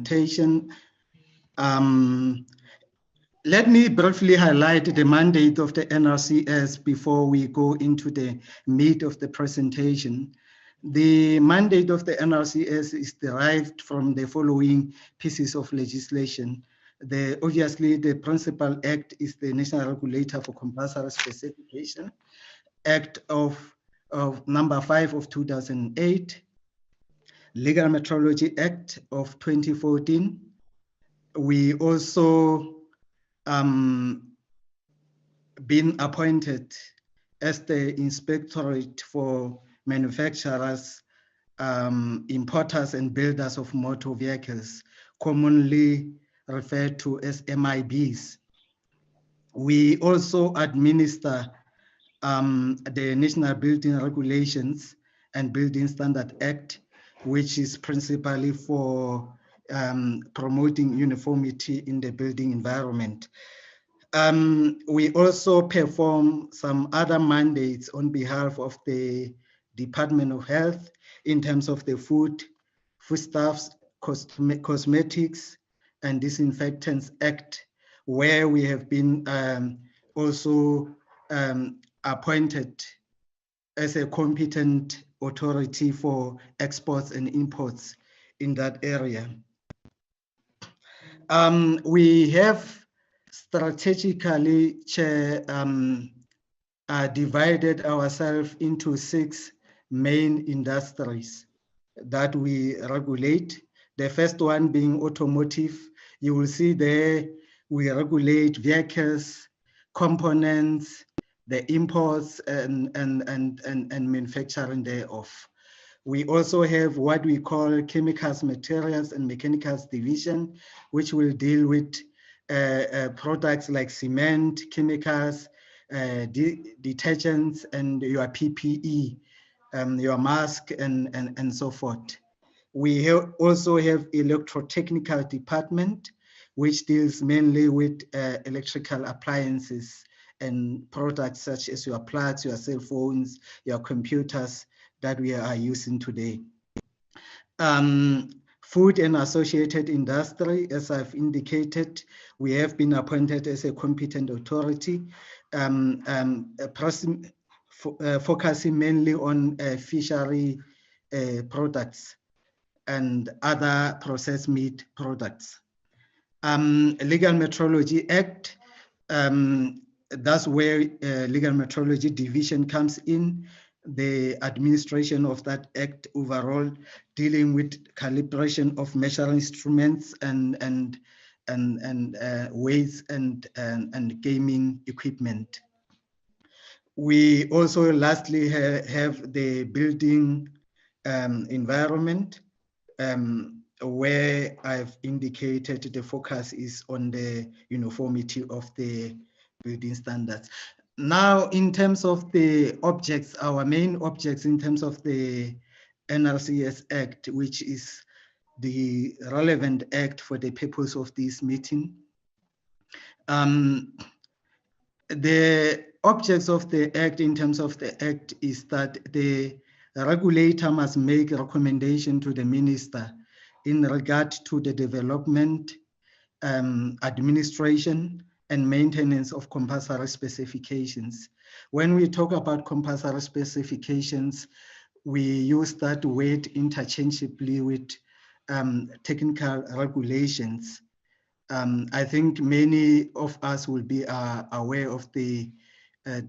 presentation. Let me briefly highlight the mandate of the NRCS before we go into the meat of the presentation. The mandate of the NRCS is derived from the following pieces of legislation. Obviously, the principal act is the National Regulator for Compulsory Specification, Act of number 5 of 2008, Legal Metrology Act of 2014. We also been appointed as the Inspectorate for Manufacturers, Importers and Builders of Motor Vehicles, commonly referred to as MIBs. We also administer the National Building Regulations and Building Standard Act, which is principally for promoting uniformity in the building environment. We also perform some other mandates on behalf of the Department of Health in terms of the foodstuffs, cosmetics, and disinfectants act, where we have been also appointed as a competent authority for exports and imports in that area. We have strategically divided ourselves into 6 main industries that we regulate. The first one being automotive. You will see there we regulate vehicles, components, the imports and manufacturing thereof. We also have what we call chemicals, materials, and mechanicals division, which will deal with products like cement, chemicals, detergents, and your PPE, your mask, and so forth. We also have electrotechnical department, which deals mainly with electrical appliances and products such as your plugs, your cell phones, your computers that we are using today. Food and associated industry, as I've indicated, we have been appointed as a competent authority, focusing mainly on fishery products and other processed meat products. Legal Metrology Act, that's where Legal Metrology Division comes in, the administration of that act overall, dealing with calibration of measuring instruments and weights and gaming equipment. We also lastly have the building environment, where I've indicated the focus is on the uniformity of the building standards. Now, in terms of the objects, our main objects in terms of the NRCS Act, which is the relevant act for the purpose of this meeting. The objects of the act in terms of the act is that the regulator must make a recommendation to the minister in regard to the development, administration, and maintenance of compulsory specifications. When we talk about compulsory specifications, we use that word interchangeably with technical regulations. I think many of us will be aware of the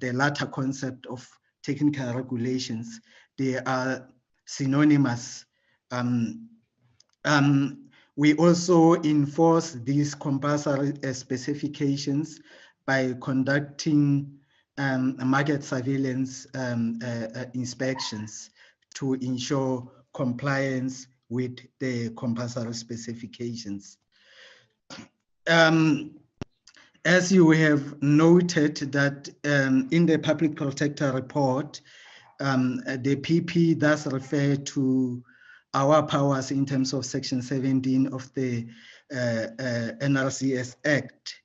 latter concept of technical regulations. They are synonymous. We also enforce these compulsory specifications by conducting market surveillance inspections to ensure compliance with the compulsory specifications. As you have noted that in the Public Protector report, the PP does refer to our powers in terms of Section 17 of the NRCS Act.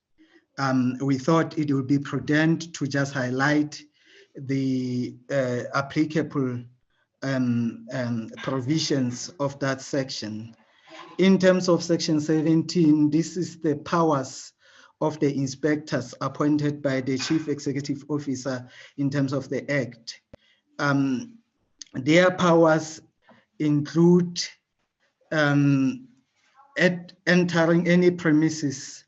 We thought it would be prudent to just highlight the applicable provisions of that section. In terms of Section 17, this is the powers of the inspectors appointed by the Chief Executive Officer in terms of the Act. Their powers include entering any premises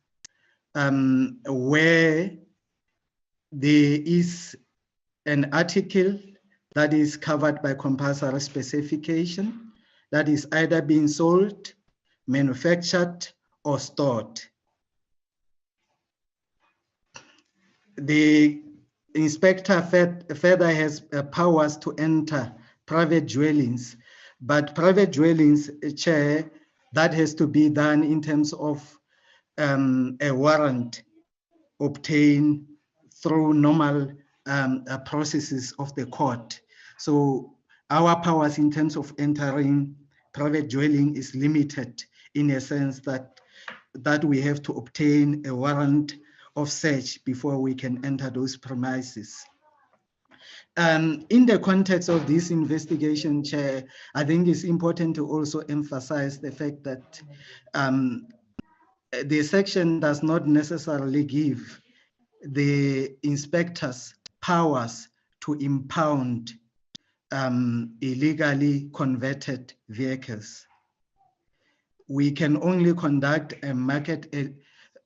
where there is an article that is covered by compulsory specification that is either being sold, manufactured, or stored. The inspector further has powers to enter private dwellings, but private dwellings, Chair, that has to be done in terms of a warrant obtained through normal processes of the court. So our powers in terms of entering private dwelling is limited in a sense that we have to obtain a warrant of search before we can enter those premises. In the context of this investigation, Chair, I think it's important to also emphasize the fact that the section does not necessarily give the inspectors powers to impound illegally converted vehicles. We can only conduct a market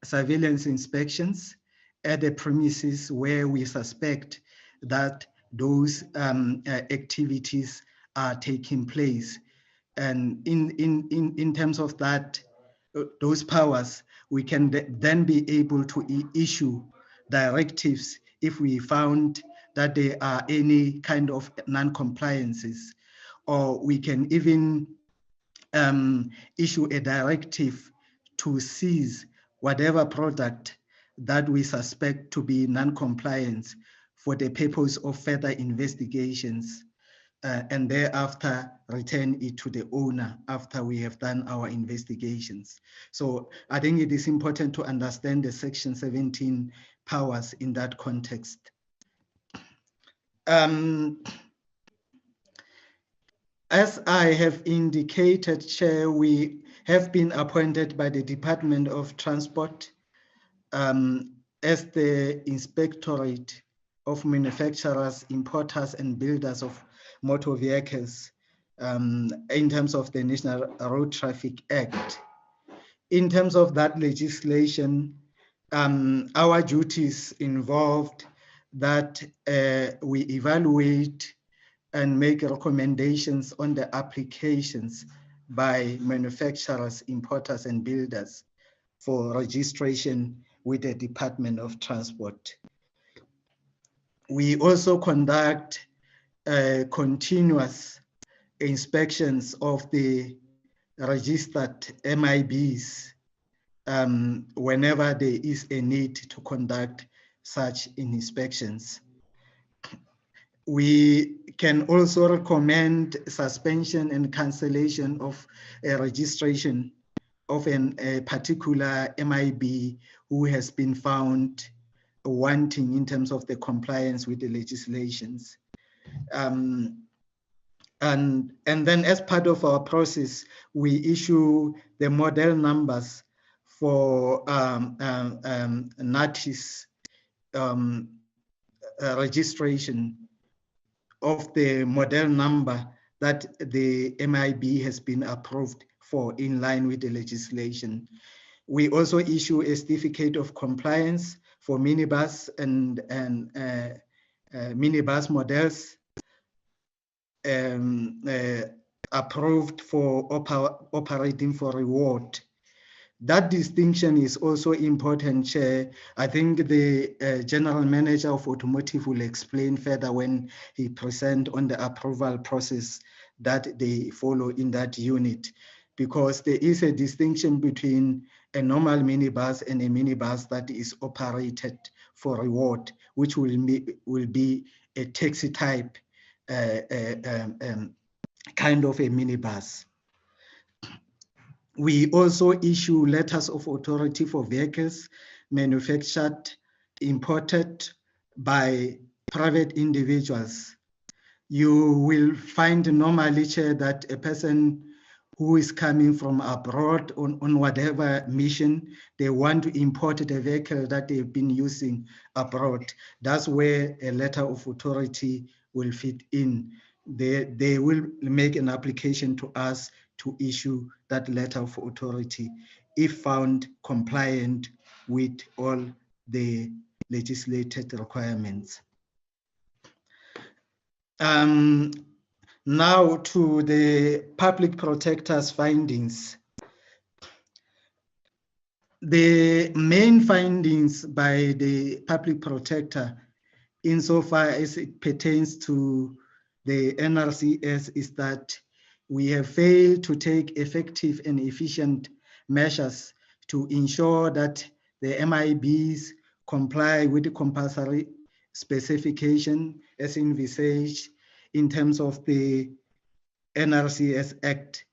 surveillance inspections at the premises where we suspect that those activities are taking place. And in terms of that, those powers, we can then be able to issue directives if we found that there are any kind of non-compliances, or we can even issue a directive to seize whatever product that we suspect to be non-compliant for the purpose of further investigations, and thereafter return it to the owner after we have done our investigations. So I think it is important to understand the Section 17 powers in that context. As I have indicated, Chair, we have been appointed by the Department of Transport as the Inspectorate of Manufacturers, Importers, and Builders of Motor Vehicles in terms of the National Road Traffic Act. In terms of that legislation, our duties involved that we evaluate and make recommendations on the applications by manufacturers, importers, and builders for registration with the Department of Transport. We also conduct continuous inspections of the registered MIBs whenever there is a need to conduct such inspections. We can also recommend suspension and cancellation of a registration of a particular MIB who has been found wanting in terms of the compliance with the legislations. And then as part of our process, we issue the model numbers for NRCS registration of the model number that the MIB has been approved for in line with the legislation. We also issue a certificate of compliance for minibus and minibus models approved for operating for reward. That distinction is also important, Chair. I think the General Manager of Automotive will explain further when he presents on the approval process that they follow in that unit, because there is a distinction between a normal minibus and a minibus that is operated for reward, which will be a taxi type kind of a minibus. We also issue letters of authority for vehicles manufactured, imported by private individuals. You will find normally, Chair, that a person who is coming from abroad on whatever mission, they want to import the vehicle that they've been using abroad. That's where a letter of authority will fit in. They will make an application to us to issue that letter of authority if found compliant with all the legislated requirements. Now to the public protector's findings. The main findings by the public protector, insofar as it pertains to the NRCS, is that we have failed to take effective and efficient measures to ensure that the MIBs comply with the compulsory specification as envisaged in terms of the NRCS Act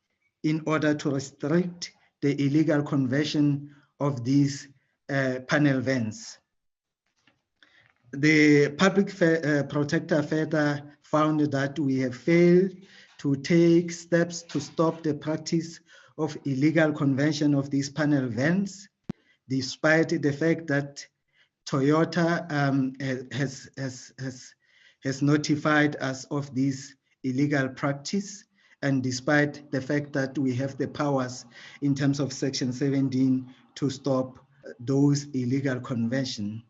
in order to restrict the illegal conversion of these panel vans. The public protector further found that we have failed to take steps to stop the practice of illegal conversion of these panel vans, despite the fact that Toyota has notified us of this illegal practice, and despite the fact that we have the powers in terms of Section 17 to stop those illegal conversion.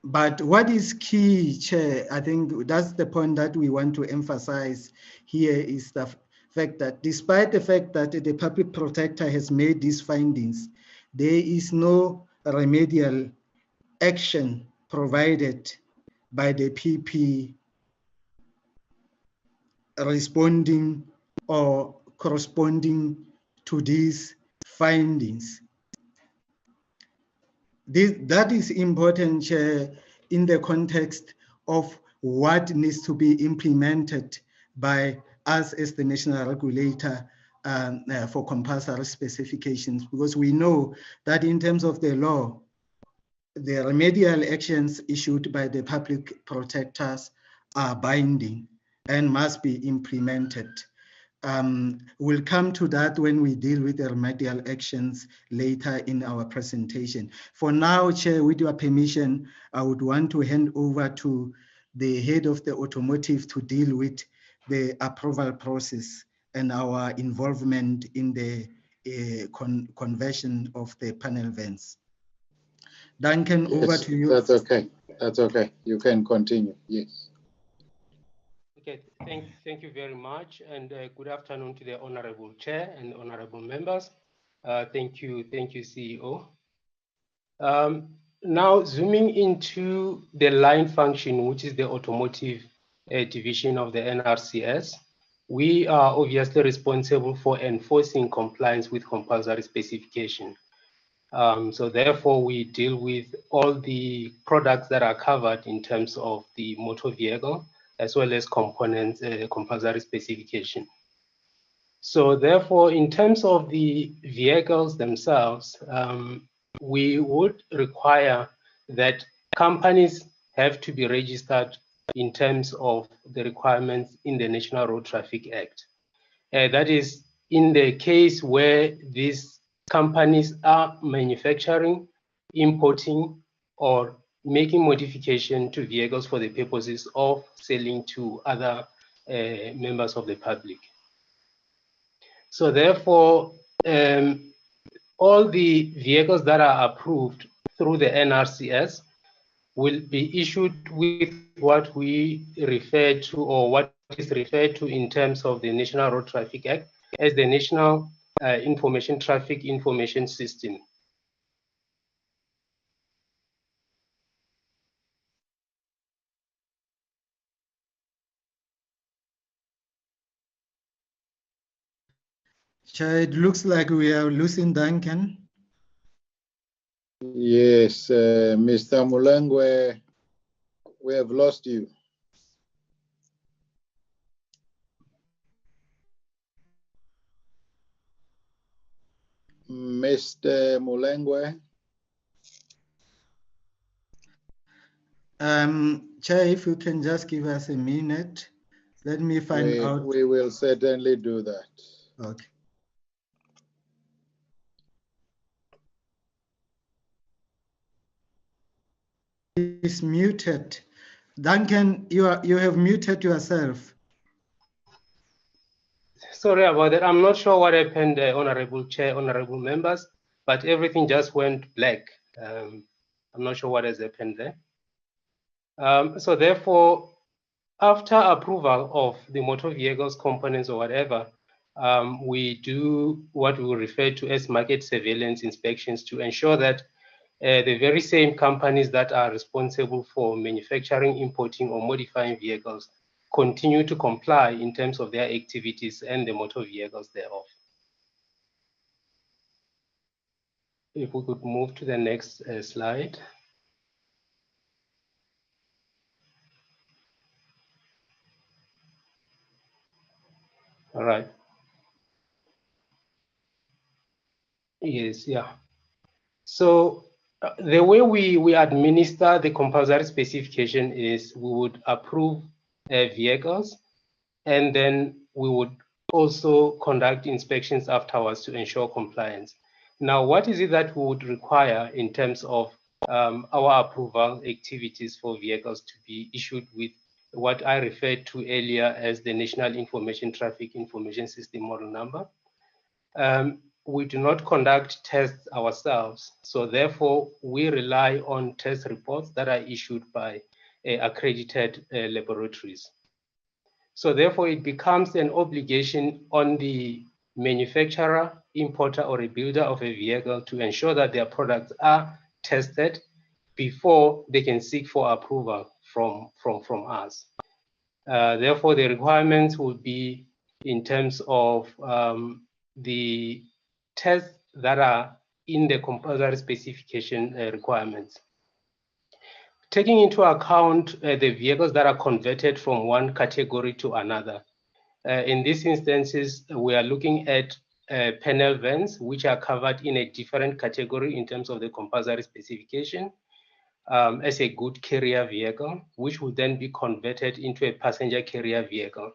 But what is key, Chair, I think that's the point that we want to emphasize here, is the fact that despite the fact that the public protector has made these findings, there is no remedial action provided by the PP responding or corresponding to these findings. That is important, Chair, in the context of what needs to be implemented by us as the national regulator for compulsory specifications, because we know that in terms of the law, the remedial actions issued by the public protectors are binding and must be implemented. We'll come to that when we deal with the remedial actions later in our presentation. For now, Chair, with your permission, I would want to hand over to the head of the Automotive to deal with the approval process and our involvement in the conversion of the panel vans. Duncan, yes, over to you. That's okay. That's okay. You can continue. Yes. Okay. Thank you very much, and good afternoon to the Honorable Chair and Honorable members. Thank you, CEO. Now zooming into the line function, which is the automotive division of the NRCS, we are obviously responsible for enforcing compliance with compulsory specification. So therefore, we deal with all the products that are covered in terms of the motor vehicle, as well as components, compulsory specification. So therefore, in terms of the vehicles themselves, we would require that companies have to be registered in terms of the requirements in the National Road Traffic Act. That is in the case where these companies are manufacturing, importing, or making modification to vehicles for the purposes of selling to other members of the public. So therefore, all the vehicles that are approved through the NRCS will be issued with what we refer to, or what is referred to in terms of the National Road Traffic Act as the National Information Traffic Information System. Chair, it looks like we are losing Duncan. Yes, Mr. Mulengwe, we have lost you. Mr. Mulengwe. Chair, if you can just give us a minute, Let me find out. We will certainly do that. Okay. Is muted. Duncan, you have muted yourself. Sorry about that. I'm not sure what happened, Honorable Chair, honorable members, but everything just went black. I'm not sure what has happened there. So therefore, after approval of the motor vehicles components or whatever, we do what we will refer to as market surveillance inspections to ensure that the very same companies that are responsible for manufacturing, importing, or modifying vehicles continue to comply in terms of their activities and the motor vehicles thereof. If we could move to the next slide. All right. Yes, yeah. So the way we administer the compulsory specification is we would approve vehicles, and then we would also conduct inspections afterwards to ensure compliance. Now, what is it that we would require in terms of our approval activities for vehicles to be issued with what I referred to earlier as the National Information Traffic Information System model number? We do not conduct tests ourselves, so therefore we rely on test reports that are issued by accredited laboratories. So therefore it becomes an obligation on the manufacturer, importer, or a builder of a vehicle to ensure that their products are tested before they can seek for approval from us. Therefore, the requirements would be in terms of the tests that are in the compulsory specification requirements. Taking into account the vehicles that are converted from one category to another. In these instances, we are looking at panel vans, which are covered in a different category in terms of the compulsory specification, as a good carrier vehicle, which will then be converted into a passenger carrier vehicle,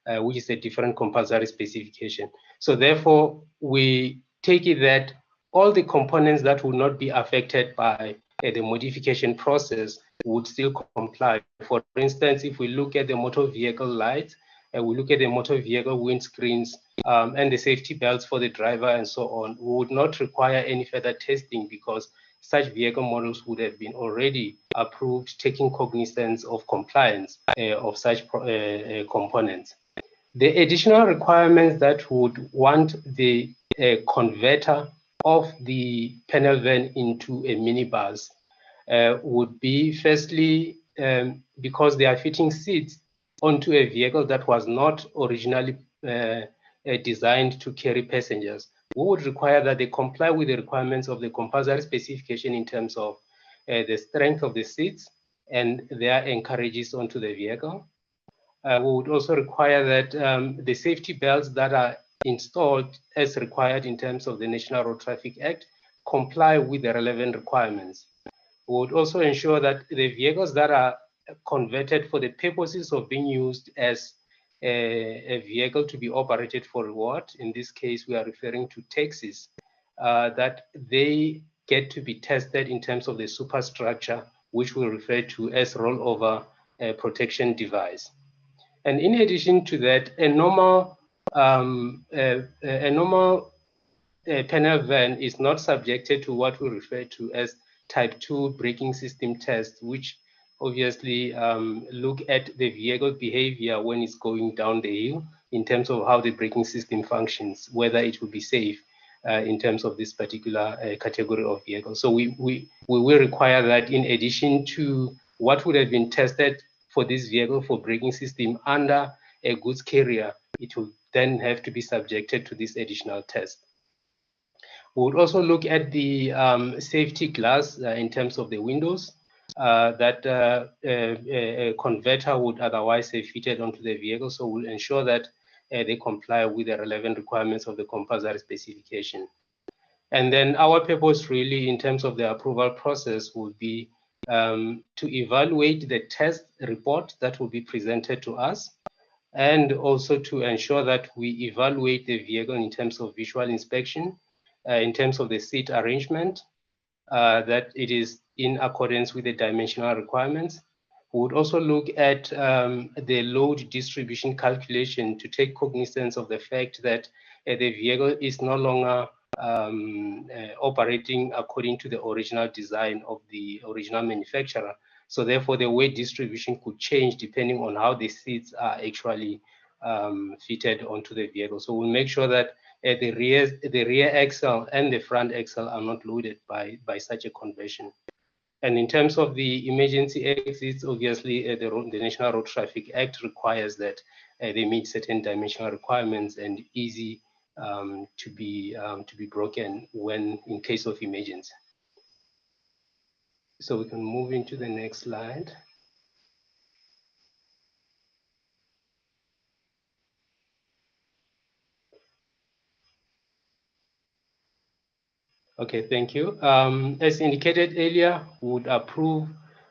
which is a different compulsory specification. So therefore, we take it that all the components that will not be affected by the modification process would still comply. For instance, if we look at the motor vehicle lights, and we look at the motor vehicle windscreens and the safety belts for the driver and so on, we would not require any further testing because such vehicle models would have been already approved, taking cognizance of compliance of such components. The additional requirements that would want the converter of the panel van into a minibus would be firstly, because they are fitting seats onto a vehicle that was not originally designed to carry passengers. We would require that they comply with the requirements of the compulsory specification in terms of the strength of the seats and their anchorages onto the vehicle. We would also require that the safety belts that are installed as required in terms of the National Road Traffic Act comply with the relevant requirements. We would also ensure that the vehicles that are converted for the purposes of being used as a vehicle to be operated for reward, in this case we are referring to taxis, that they get to be tested in terms of the superstructure, which we refer to as rollover protection device. And in addition to that, a normal panel van is not subjected to what we refer to as type 2 braking system tests, which obviously look at the vehicle behavior when it's going down the hill in terms of how the braking system functions, whether it will be safe in terms of this particular category of vehicle. So we will require that in addition to what would have been tested for this vehicle for braking system under a goods carrier, it will then have to be subjected to this additional test. We would also look at the safety glass in terms of the windows that a converter would otherwise have fitted onto the vehicle. So we'll ensure that they comply with the relevant requirements of the compulsory specification. And then our purpose really in terms of the approval process would be to evaluate the test report that will be presented to us and also to ensure that we evaluate the vehicle in terms of visual inspection, in terms of the seat arrangement, that it is in accordance with the dimensional requirements. We would also look at the load distribution calculation to take cognizance of the fact that the vehicle is no longer operating according to the original design of the original manufacturer. So therefore, the weight distribution could change depending on how the seats are actually fitted onto the vehicle. So we'll make sure that the rear axle and the front axle are not loaded by such a conversion. And in terms of the emergency exits, obviously the National Road Traffic Act requires that they meet certain dimensional requirements and easy to be broken when in case of emergency. So we can move into the next slide. Okay, thank you. As indicated earlier, we would approve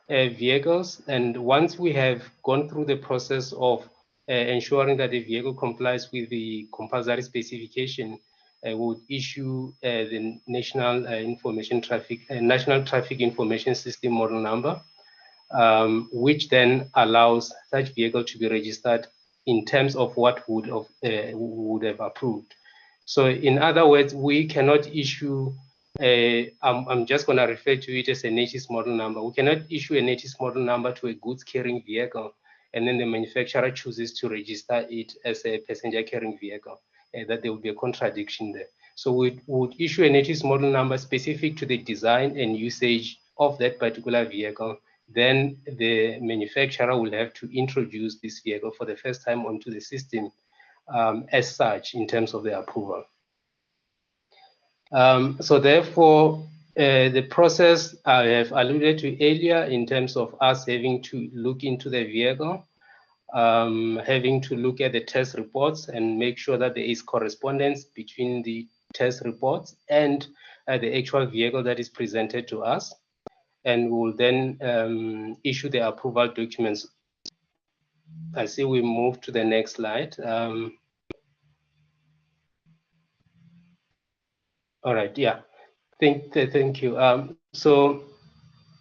vehicles, and once we have gone through the process of ensuring that the vehicle complies with the compulsory specification, we would issue the National Traffic Information System model number, which then allows such vehicle to be registered in terms of what would have approved. So in other words, we cannot issue I'm just going to refer to it as a NRCS model number. We cannot issue a NRCS model number to a goods carrying vehicle, and then the manufacturer chooses to register it as a passenger carrying vehicle. That there will be a contradiction there. So we would issue a NRCS model number specific to the design and usage of that particular vehicle. Then the manufacturer will have to introduce this vehicle for the first time onto the system as such in terms of the approval. So therefore, the process I have alluded to earlier in terms of us having to look into the vehicle, having to look at the test reports and make sure that there is correspondence between the test reports and the actual vehicle that is presented to us. And we'll then issue the approval documents. I see we move to the next slide. All right, yeah. Thank you. So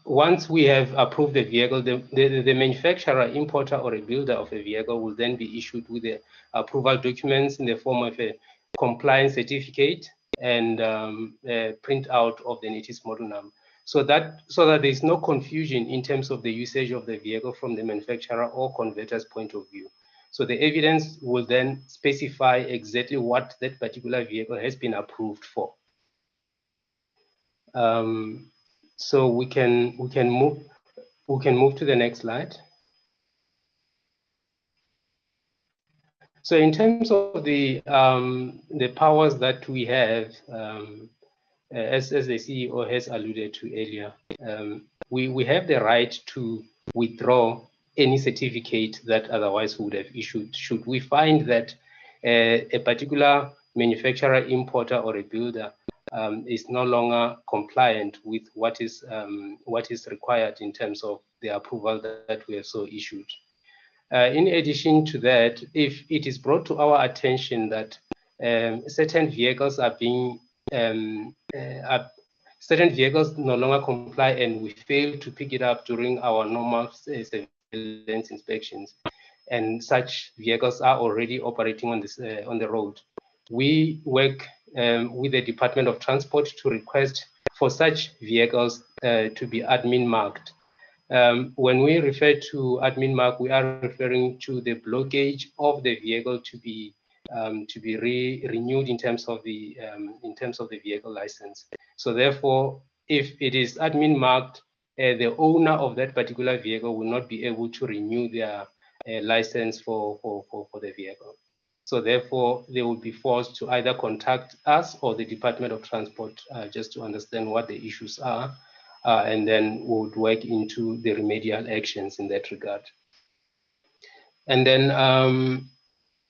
once we have approved the vehicle, the manufacturer, importer, or a builder of a vehicle will then be issued with the approval documents in the form of a compliance certificate and a printout of the NRCS model number. So that there is no confusion in terms of the usage of the vehicle from the manufacturer or converter's point of view. So the evidence will then specify exactly what that particular vehicle has been approved for. So we can move to the next slide. So in terms of the powers that we have, as the CEO has alluded to earlier, we have the right to withdraw any certificate that otherwise would have issued should we find that a particular manufacturer, importer, or a builder is no longer compliant with what is required in terms of the approval that we have so issued. In addition to that, if it is brought to our attention that certain vehicles are being certain vehicles no longer comply and we fail to pick it up during our normal surveillance inspections, and such vehicles are already operating on this on the road, we work with the Department of Transport to request for such vehicles to be admin marked. When we refer to admin mark, we are referring to the blockage of the vehicle to be renewed in terms of the vehicle license. So therefore, if it is admin marked, the owner of that particular vehicle will not be able to renew their license for the vehicle. So therefore, they will be forced to either contact us or the Department of Transport just to understand what the issues are, and then we would work into the remedial actions in that regard. And then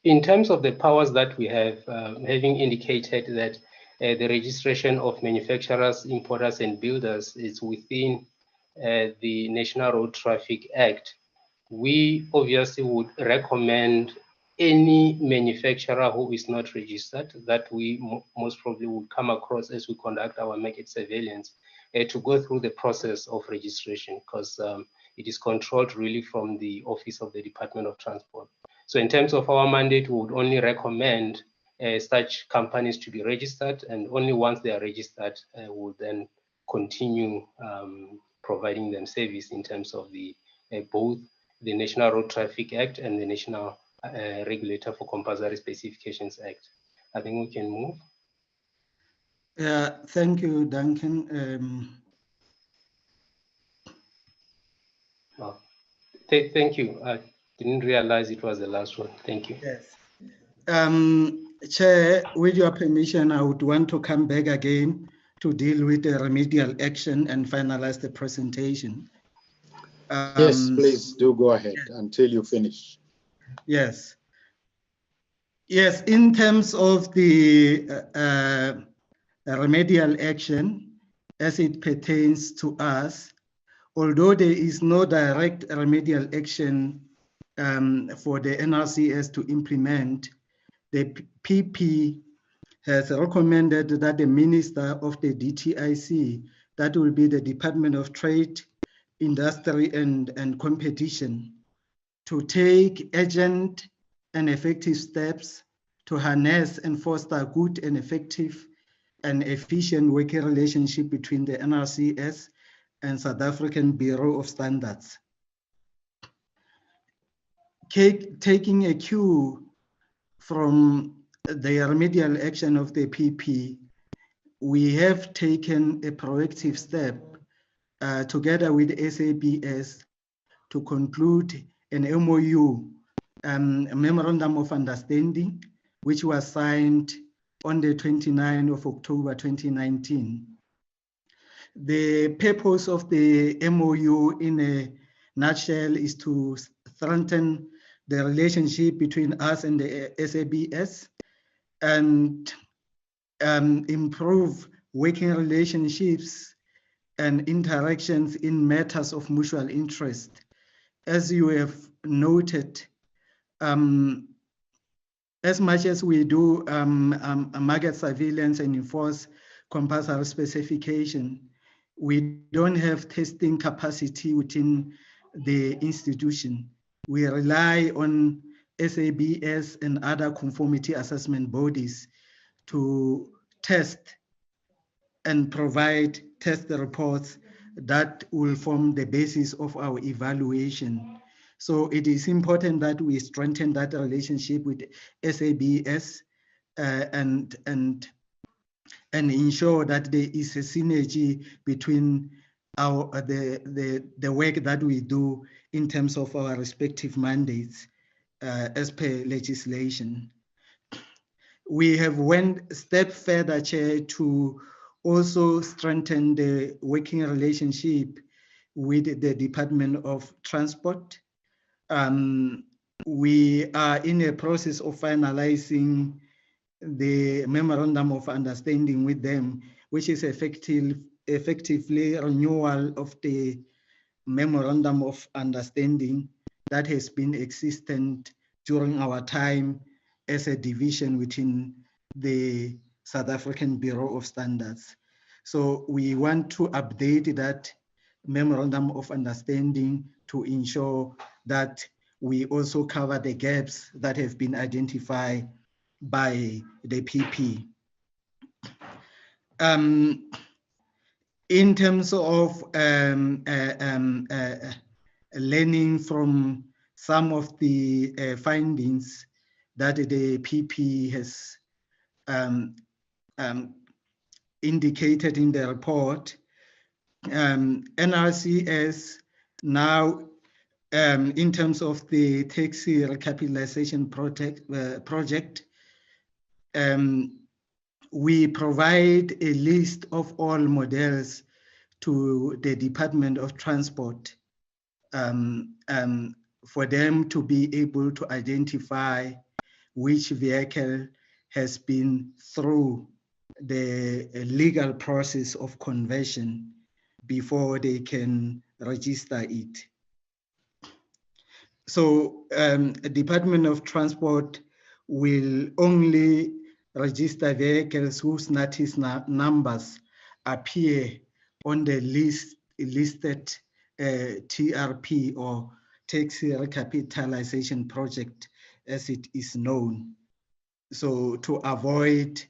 in terms of the powers that we have, having indicated that the registration of manufacturers, importers, and builders is within the National Road Traffic Act, we obviously would recommend any manufacturer who is not registered that we most probably would come across as we conduct our market surveillance to go through the process of registration, because it is controlled really from the Office of the Department of Transport. So in terms of our mandate, we would only recommend such companies to be registered, and only once they are registered, we'll then continue providing them service in terms of the both the National Road Traffic Act and the National Regulator for Compulsory Specifications Act. I think we can move. Yeah, thank you, Duncan. Thank you. I didn't realize it was the last one. Thank you. Yes. Chair, with your permission, I would want to come back again to deal with the remedial action and finalize the presentation. Yes, please do go ahead until you finish. Yes. Yes, in terms of the remedial action as it pertains to us, although there is no direct remedial action for the NRCS to implement, the PP has recommended that the Minister of the DTIC, that will be the Department of Trade, Industry and Competition, to take urgent and effective steps to harness and foster good and effective and efficient working relationship between the NRCS and South African Bureau of Standards. Taking a cue from the remedial action of the PP, we have taken a proactive step together with SABS to conclude an MOU, a Memorandum of Understanding, which was signed on the 29th of October 2019. The purpose of the MOU in a nutshell is to strengthen the relationship between us and the SABS and improve working relationships and interactions in matters of mutual interest. As you have noted, as much as we do market surveillance and enforce compulsory specification, we don't have testing capacity within the institution. We rely on SABS and other conformity assessment bodies to test and provide test reports that will form the basis of our evaluation. So it is important that we strengthen that relationship with SABS and ensure that there is a synergy between the work that we do in terms of our respective mandates as per legislation. We have went a step further, Chair, to also strengthen the working relationship with the Department of Transport. We are in a process of finalizing the Memorandum of Understanding with them, which is effectively renewal of the Memorandum of Understanding that has been existent during our time as a division within the South African Bureau of Standards. So we want to update that Memorandum of Understanding to ensure that we also cover the gaps that have been identified by the PP. In terms of learning from some of the findings that the PP has indicated in the report, NRCS now, in terms of the taxi recapitalization project, we provide a list of all models to the Department of Transport for them to be able to identify which vehicle has been through the legal process of conversion before they can register it. So Department of Transport will only register vehicles whose notice numbers appear on the listed TRP or taxi recapitalization project as it is known. So to avoid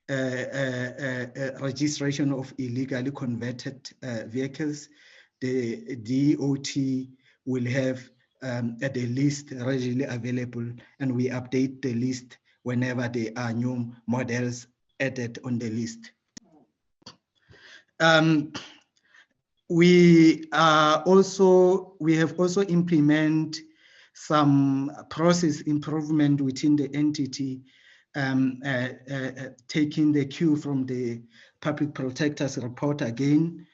registration of illegally converted vehicles, the DOT will have the list readily available, and we update the list whenever there are new models added on the list. We have also implemented some process improvement within the entity, taking the cue from the Public Protector's report again.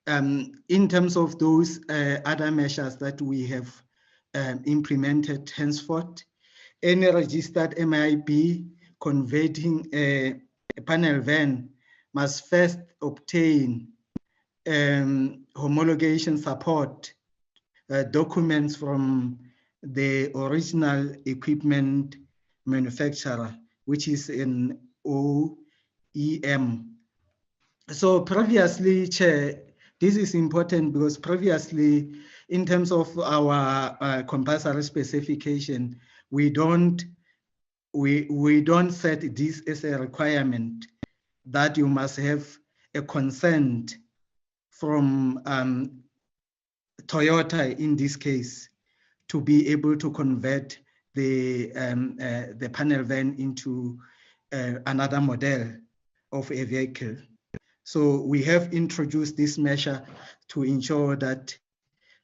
In terms of those other measures that we have implemented henceforth, any registered MIB converting a panel van must first obtain homologation support documents from the original equipment manufacturer, which is an OEM. So previously, Chair, this is important because previously, in terms of our compulsory specification, we don't set this as a requirement that you must have a consent from Toyota in this case to be able to convert the panel van into another model of a vehicle. So we have introduced this measure to ensure that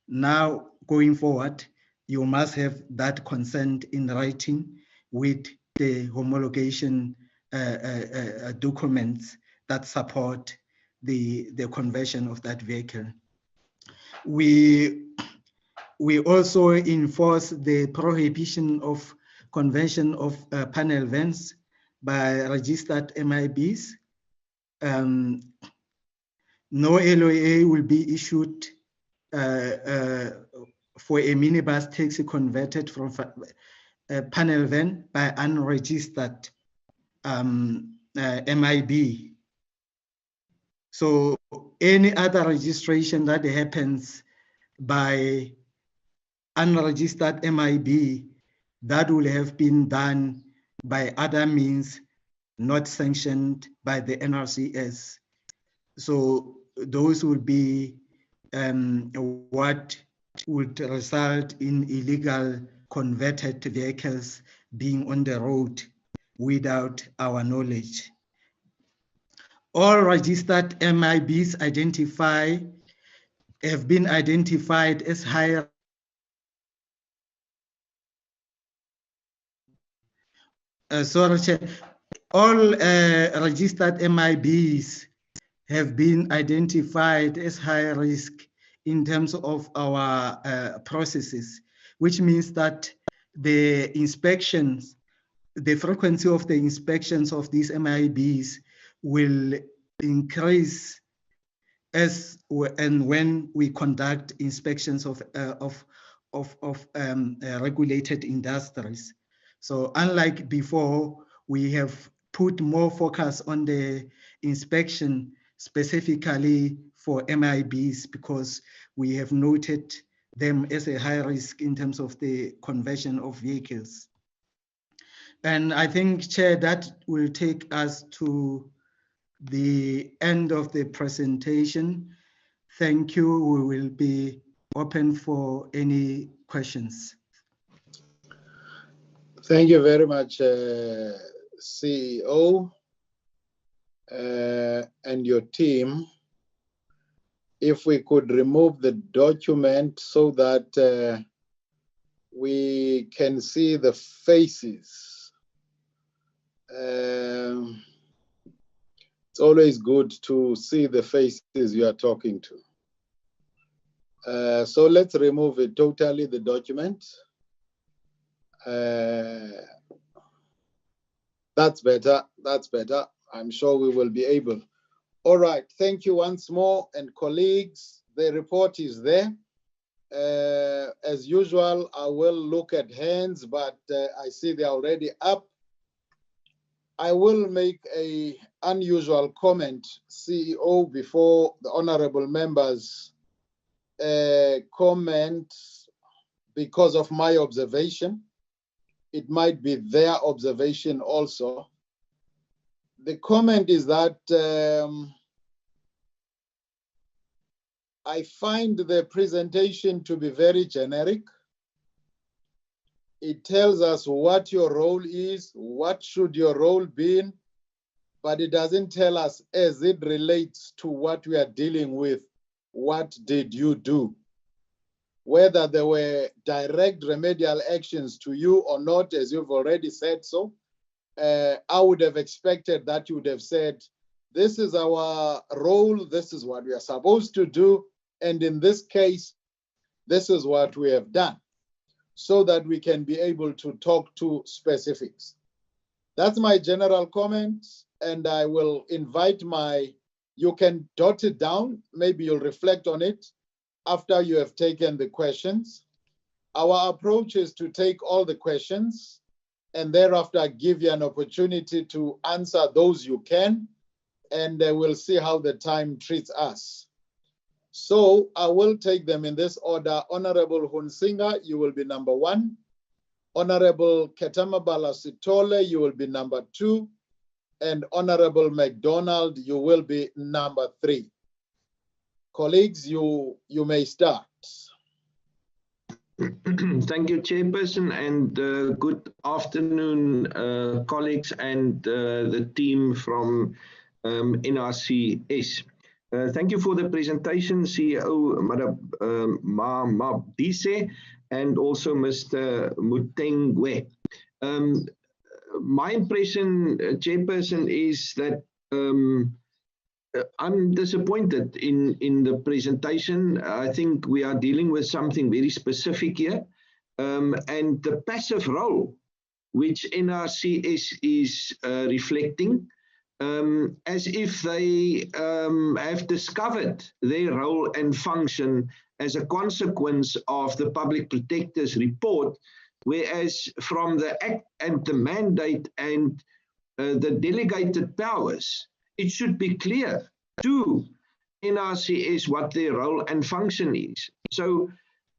now going forward, you must have that consent in writing with the homologation documents that support the conversion of that vehicle. We also enforce the prohibition of conversion of panel vans by registered MIBs. No LOA will be issued for a minibus taxi converted from a panel van by unregistered MIB. So any other registration that happens by unregistered MIB, that will have been done by other means not sanctioned by the NRCS. So those would be what would result in illegal converted vehicles being on the road without our knowledge. All registered MIBs have been identified as high all registered MIBs have been identified as high risk in terms of our processes, which means that the inspections, the frequency of the inspections of these MIBs will increase as and when we conduct inspections of regulated industries. So unlike before, we have put more focus on the inspection specifically for MIBs because we have noted them as a high risk in terms of the conversion of vehicles. And I think, Chair, that will take us to the end of the presentation. Thank you. We will be open for any questions. Thank you very much, CEO and your team. If we could remove the document so that we can see the faces. It's always good to see the faces you are talking to. So let's remove it totally, the document. That's better, that's better. I'm sure we will be able. All right, thank you once more. And colleagues, the report is there. As usual, I will look at hands, but I see they're already up. I will make an unusual comment, CEO, before the honorable members comment, because of my observation. It might be their observation also. The comment is that I find the presentation to be very generic. It tells us what your role is, what should your role be, but it doesn't tell us as it relates to what we are dealing with, what did you do? Whether there were direct remedial actions to you or not, as you've already said so, I would have expected that you would have said, this is our role, this is what we are supposed to do, and in this case, this is what we have done, so that we can be able to talk to specifics. That's my general comment, and I will invite you can jot it down, maybe you'll reflect on it after you have taken the questions. Our approach is to take all the questions and thereafter give you an opportunity to answer those you can, and we'll see how the time treats us. So I will take them in this order. Honorable Hunsinga, you will be number 1. Honorable Ketamabala Sitole, you will be number 2. And Honorable McDonald, you will be number 3. Colleagues, you may start. Thank you, Chairperson, and good afternoon, colleagues and the team from NRCS. Thank you for the presentation, CEO Mabise, and also Mr. Mutengwe. My impression, Chairperson, is that I'm disappointed in the presentation. I think we are dealing with something very specific here, and the passive role which NRCS is reflecting, as if they have discovered their role and function as a consequence of the Public Protector's report, whereas from the Act and the mandate and the delegated powers, it should be clear to NRCS what their role and function is. So,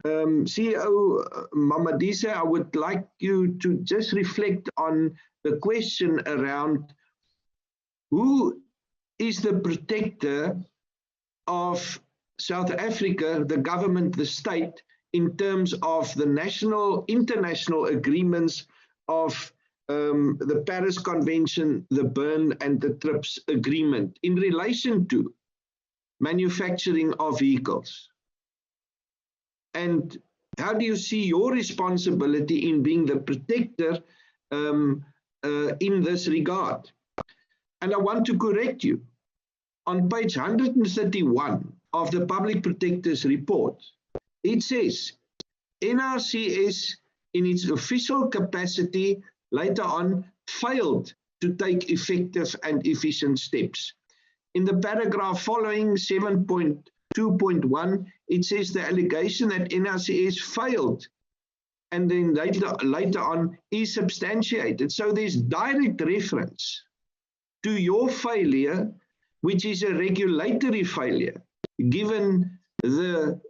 CEO Mamadisa, I would like you to just reflect on the question around who is the protector of South Africa, the government, the state, in terms of the national, international agreements of the Paris Convention, the Bern and the TRIPS agreement in relation to manufacturing of vehicles? And how do you see your responsibility in being the protector in this regard? And I want to correct you. On page 131 of the Public Protector's report, it says, NRCS in its official capacity later on failed to take effective and efficient steps. In the paragraph following 7.2.1, it says the allegation that NRCS failed and then later on is substantiated. So there's direct reference to your failure, which is a regulatory failure, given the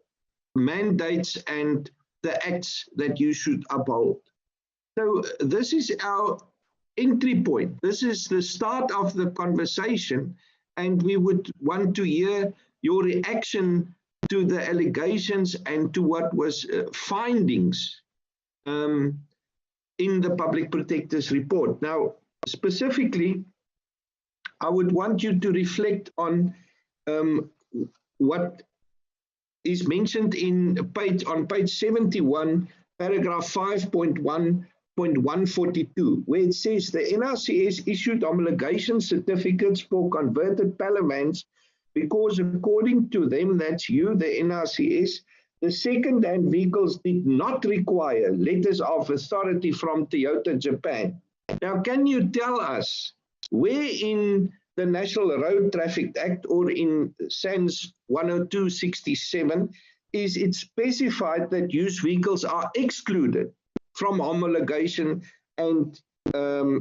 mandates and the acts that you should uphold. So this is our entry point. This is the start of the conversation, and we would want to hear your reaction to the allegations and to what was findings in the Public Protector's report. Now, specifically, I would want you to reflect on what is mentioned on page 71, paragraph 5.1.142, where it says the NRCS issued homologation certificates for converted Palamans because, according to them, that's you, the NRCS, the second-hand vehicles did not require letters of authority from Toyota Japan. Now, can you tell us where in the National Road Traffic Act or in SANS 102.67 is it specified that used vehicles are excluded from homologation and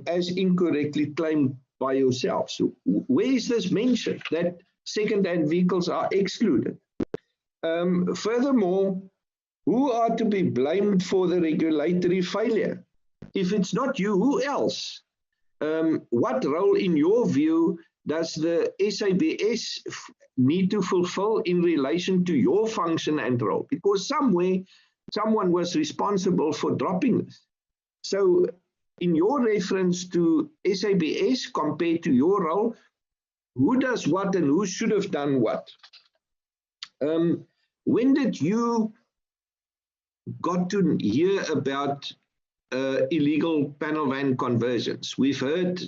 as incorrectly claimed by yourself. So where is this mentioned that second-hand vehicles are excluded? Furthermore, who are to be blamed for the regulatory failure? If it's not you, who else? What role, in your view, does the SABS need to fulfill in relation to your function and role? Because somewhere, someone was responsible for dropping this. So in your reference to SABS compared to your role, who does what and who should have done what? When did you got to hear about illegal panel van conversions? We've heard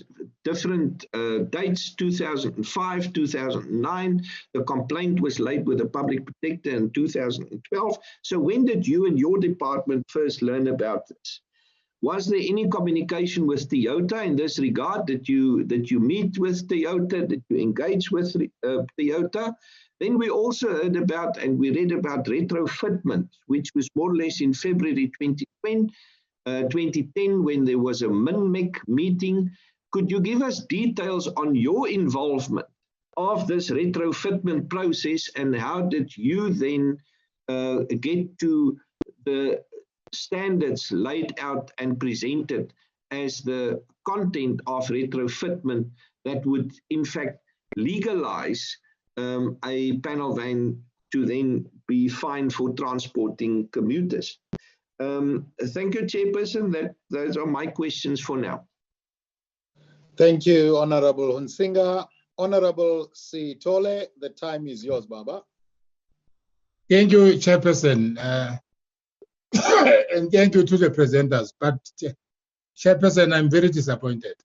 different dates, 2005, 2009. The complaint was laid with the public protector in 2012. So when did you and your department first learn about this? Was there any communication with Toyota in this regard? Did you meet with Toyota? Did you engage with Toyota? Then we also heard about and we read about retrofitment, which was more or less in February 2010 when there was a MiniMEC meeting. Could you give us details on your involvement of this retrofitment process and how did you then get to the standards laid out and presented as the content of retrofitment that would in fact legalize a panel van to then be fined for transporting commuters? Thank you, Chairperson. Those are my questions for now. Thank you, Honorable Hunsinga. Honorable Sitole, the time is yours, Baba. Thank you, Chairperson. And thank you to the presenters. But Chairperson, I'm very disappointed.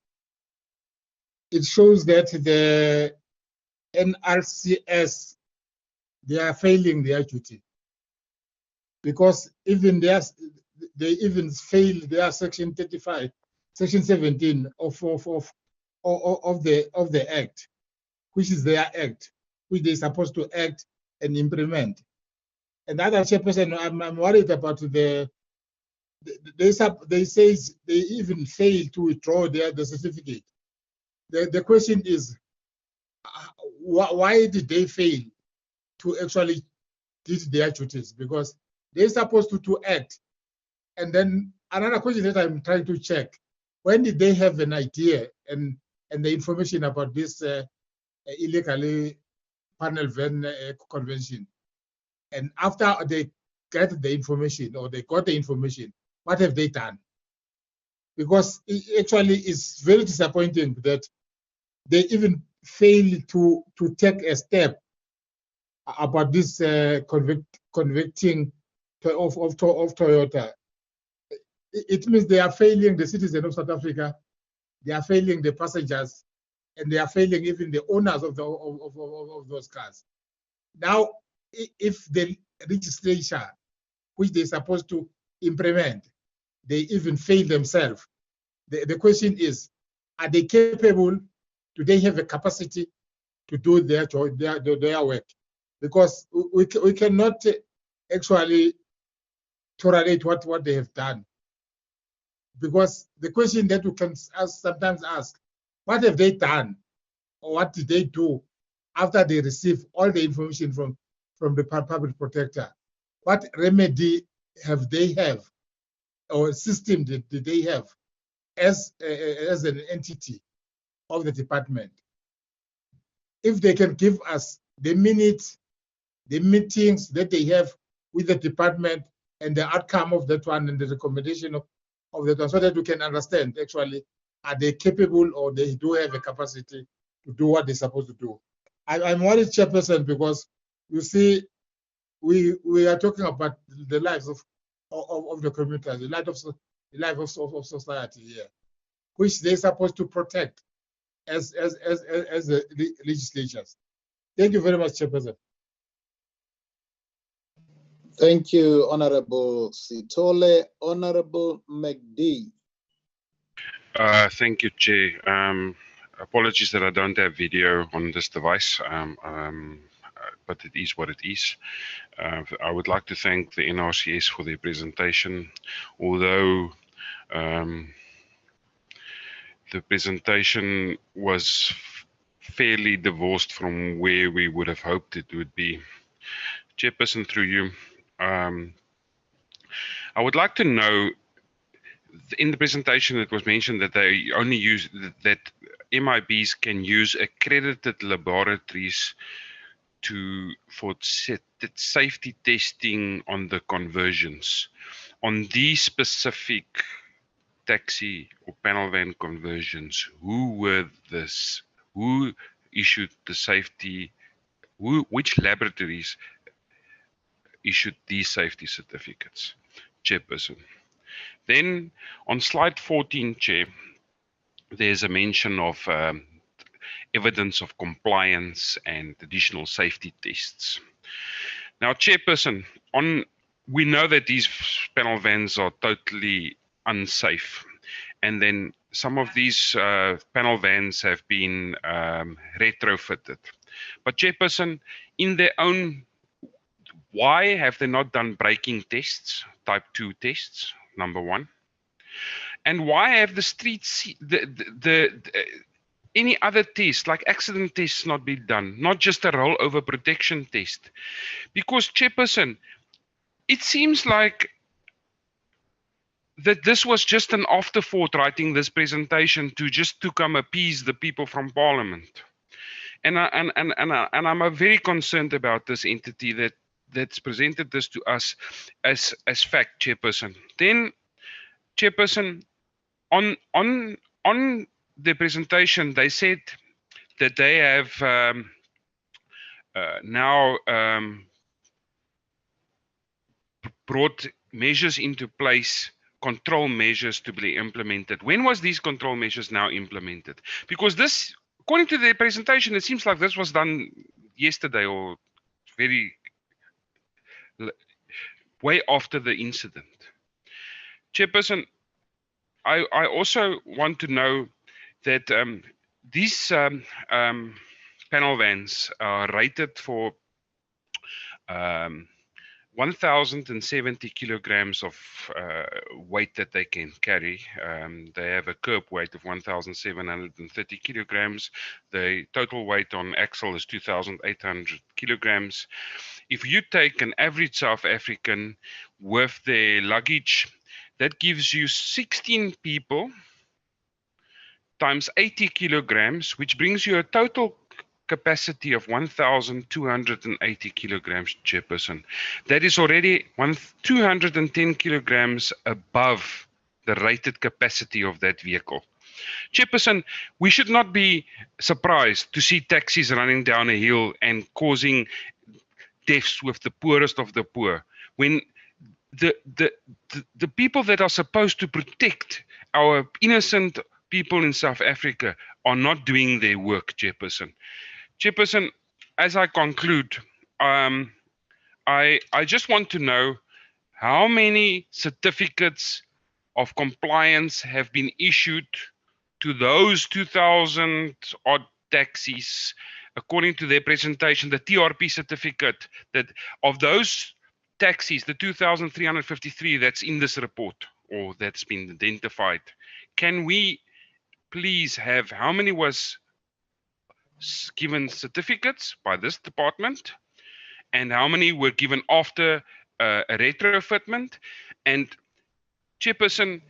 It shows that the NRCS, they are failing their duty. Because even they even fail their section 35, section 17 of the act, which is their act, which they're supposed to act and implement. And other Chairperson, I'm worried about they say they even fail to withdraw the certificate. The question is, why did they fail to actually do their duties? Because they're supposed to act. And then another question that I'm trying to check, when did they have an idea and the information about this illegally panel van convention? And after they get the information or they got the information, what have they done? Because it actually is very disappointing that they even fail to take a step about this convicting of Toyota. It means they are failing the citizens of South Africa, they are failing the passengers, and they are failing even the owners of those cars. Now, if the legislature, which they're supposed to implement, they even fail themselves, the question is, are they capable? Do they have a capacity to do their work? Because we cannot actually tolerate what they have done. Because the question that we can sometimes ask, what have they done? Or what did they do after they receive all the information from the public protector? What remedy have they or system did they have as an entity of the department? If they can give us the minutes, the meetings that they have with the department and the outcome of that one and the recommendation of that one, so that we can understand actually, are they capable or they do have a capacity to do what they're supposed to do. I'm worried, Chairperson, because you see, we are talking about the lives of the commuters, the life of society here, which they're supposed to protect as the legislatures. Thank you very much, Chairperson. Thank you, Honorable Sitole. Honorable McD. Thank you, Chair. Apologies that I don't have video on this device. but it is what it is. I would like to thank the NRCS for their presentation, although the presentation was fairly divorced from where we would have hoped it would be. Chairperson, through you, I would like to know, in the presentation it was mentioned that they only use, that MIBs can use accredited laboratories for safety testing on the conversions. On these specific taxi or panel van conversions, who issued the safety, which laboratories issued these safety certificates? Chairperson. Then on slide 14, Chair, there's a mention of evidence of compliance and additional safety tests. Now, Chairperson, we know that these panel vans are totally unsafe, and then some of these panel vans have been retrofitted. But Chairperson, in their own, why have they not done braking tests, type 2 tests, number one? And why have the streets, any other tests, like accident tests, not been done? Not just a rollover protection test. Because, Chairperson, it seems like that this was just an afterthought, writing this presentation to come appease the people from Parliament. And I'm very concerned about this entity that's presented this to us as fact, Chairperson. Then, Chairperson, on the presentation, they said that they have now brought measures into place, control measures to be implemented. When was these control measures now implemented? Because this, according to their presentation, it seems like this was done yesterday or very way after the incident. Chairperson, I also want to know that these panel vans are rated for 1,070 kilograms of weight that they can carry. They have a curb weight of 1,730 kilograms. The total weight on axle is 2,800 kilograms. If you take an average South African with their luggage, that gives you 16 people times 80 kilograms, which brings you a total capacity of 1,280 kilograms, Chairperson. That is already 210 kilograms above the rated capacity of that vehicle. Chairperson, we should not be surprised to see taxis running down a hill and causing deaths with the poorest of the poor, when the people that are supposed to protect our innocent people in South Africa are not doing their work, Chairperson. Chairperson, as I conclude, I just want to know how many certificates of compliance have been issued to those 2,000 odd taxis, according to their presentation, the TRP certificate, that of those taxis, the 2,353 that's in this report or that's been identified. Can we please have how many was given certificates by this department and how many were given after a retrofitment? And Chairperson,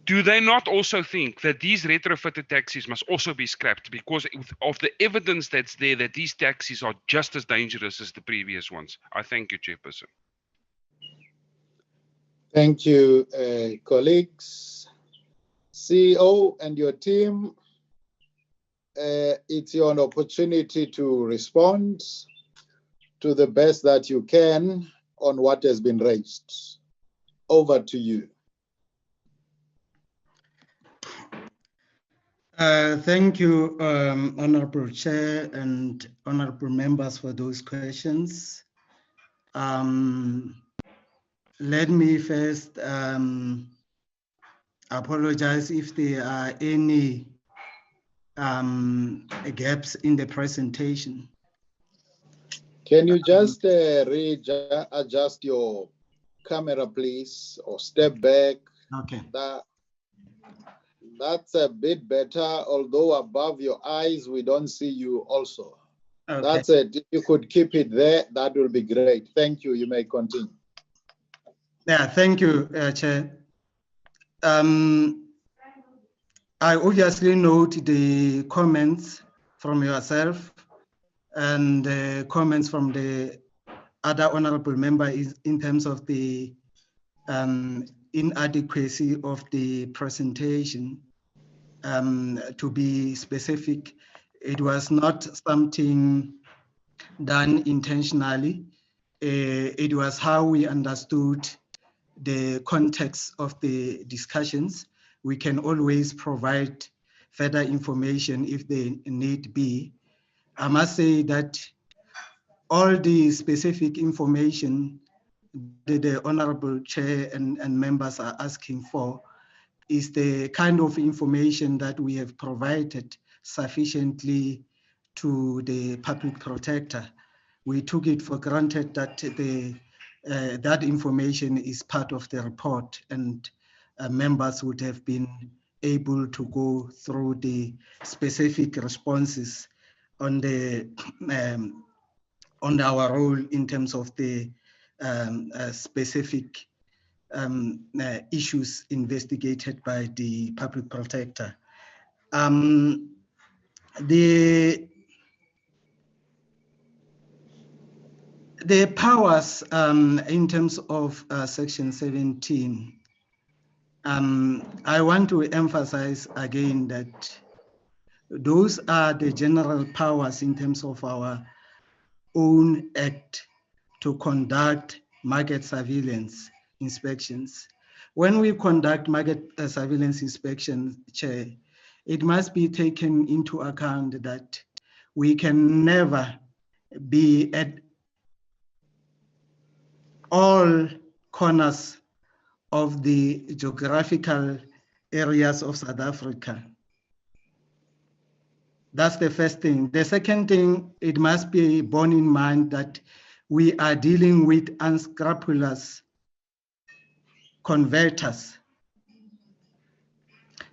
do they not also think that these retrofitted taxis must also be scrapped because of the evidence that's there that these taxis are just as dangerous as the previous ones? I thank you, Chairperson. Thank you, colleagues. CEO and your team, it's your opportunity to respond to the best that you can on what has been raised. Over to you. Thank you, Honorable Chair and Honorable Members, for those questions. Let me first apologize if there are any gaps in the presentation. Can you just adjust your camera, please, or step back? Okay. That's a bit better, although above your eyes, we don't see you also. Okay. That's it. If you could keep it there, that will be great. Thank you. You may continue. Yeah, thank you, Chair. I obviously note the comments from yourself and the comments from the other honorable member in terms of the inadequacy of the presentation. To be specific, it was not something done intentionally. It was how we understood the context of the discussions. We can always provide further information if they need be. I must say that all the specific information that the Honorable Chair and members are asking for is the kind of information that we have provided sufficiently to the public protector. We took it for granted that that information is part of the report, and members would have been able to go through the specific responses on the on our role in terms of the specific issues investigated by the public protector. The powers in terms of Section 17, I want to emphasize again that those are the general powers in terms of our own act to conduct market surveillance inspections. When we conduct market surveillance inspections, Chair, it must be taken into account that we can never be at all corners of the geographical areas of South Africa. That's the first thing. The second thing, it must be borne in mind that we are dealing with unscrupulous converters.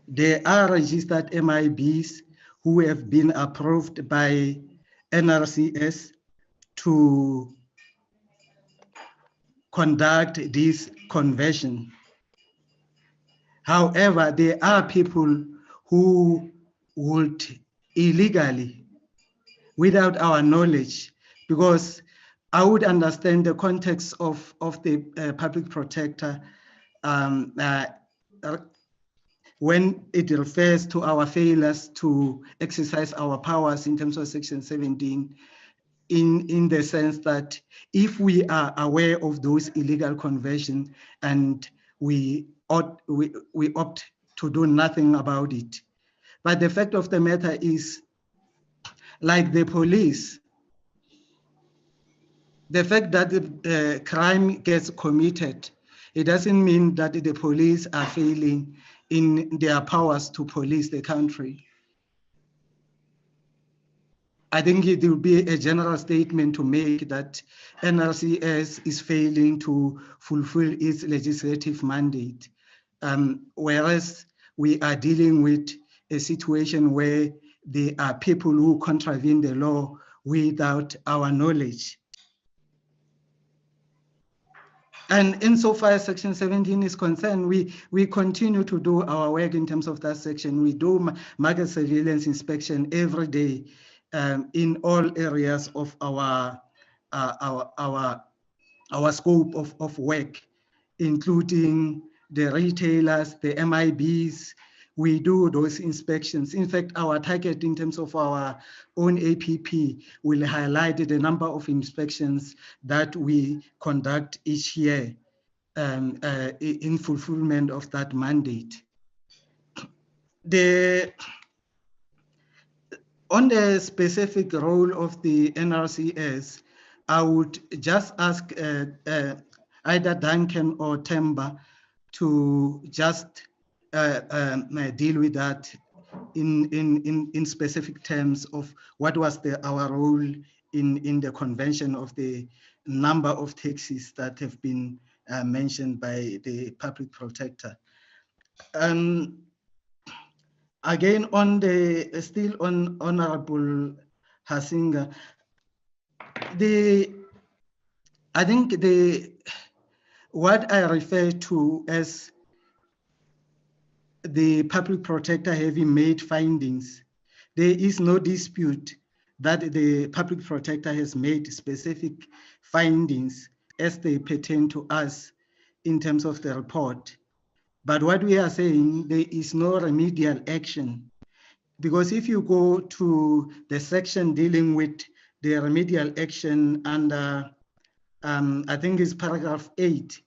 There are registered MIBs who have been approved by NRCS to conduct this conversion. However, there are people who would illegally, without our knowledge, because I would understand the context of the public protector when it refers to our failures to exercise our powers in terms of Section 17, in the sense that if we are aware of those illegal conversions and we opt to do nothing about it. But the fact of the matter is, like the police, the fact that the crime gets committed, it doesn't mean that the police are failing in their powers to police the country. I think it will be a general statement to make that NRCS is failing to fulfill its legislative mandate, whereas we are dealing with a situation where there are people who contravene the law without our knowledge. And insofar as Section 17 is concerned, we continue to do our work in terms of that section. We do market surveillance inspection every day in all areas of our scope of work, including the retailers, the MIBs. We do those inspections. In fact, our target in terms of our own APP will highlight the number of inspections that we conduct each year in fulfillment of that mandate. On the specific role of the NRCS, I would just ask either Duncan or Temba to just deal with that in specific terms of what was our role in the convention of the number of taxis that have been mentioned by the public protector. Again, on the still on Honorable Hasinga, I think what I refer to as the public protector having made findings, there is no dispute that the public protector has made specific findings as they pertain to us in terms of the report. But what we are saying, there is no remedial action. Because if you go to the section dealing with the remedial action under, I think it's paragraph 8,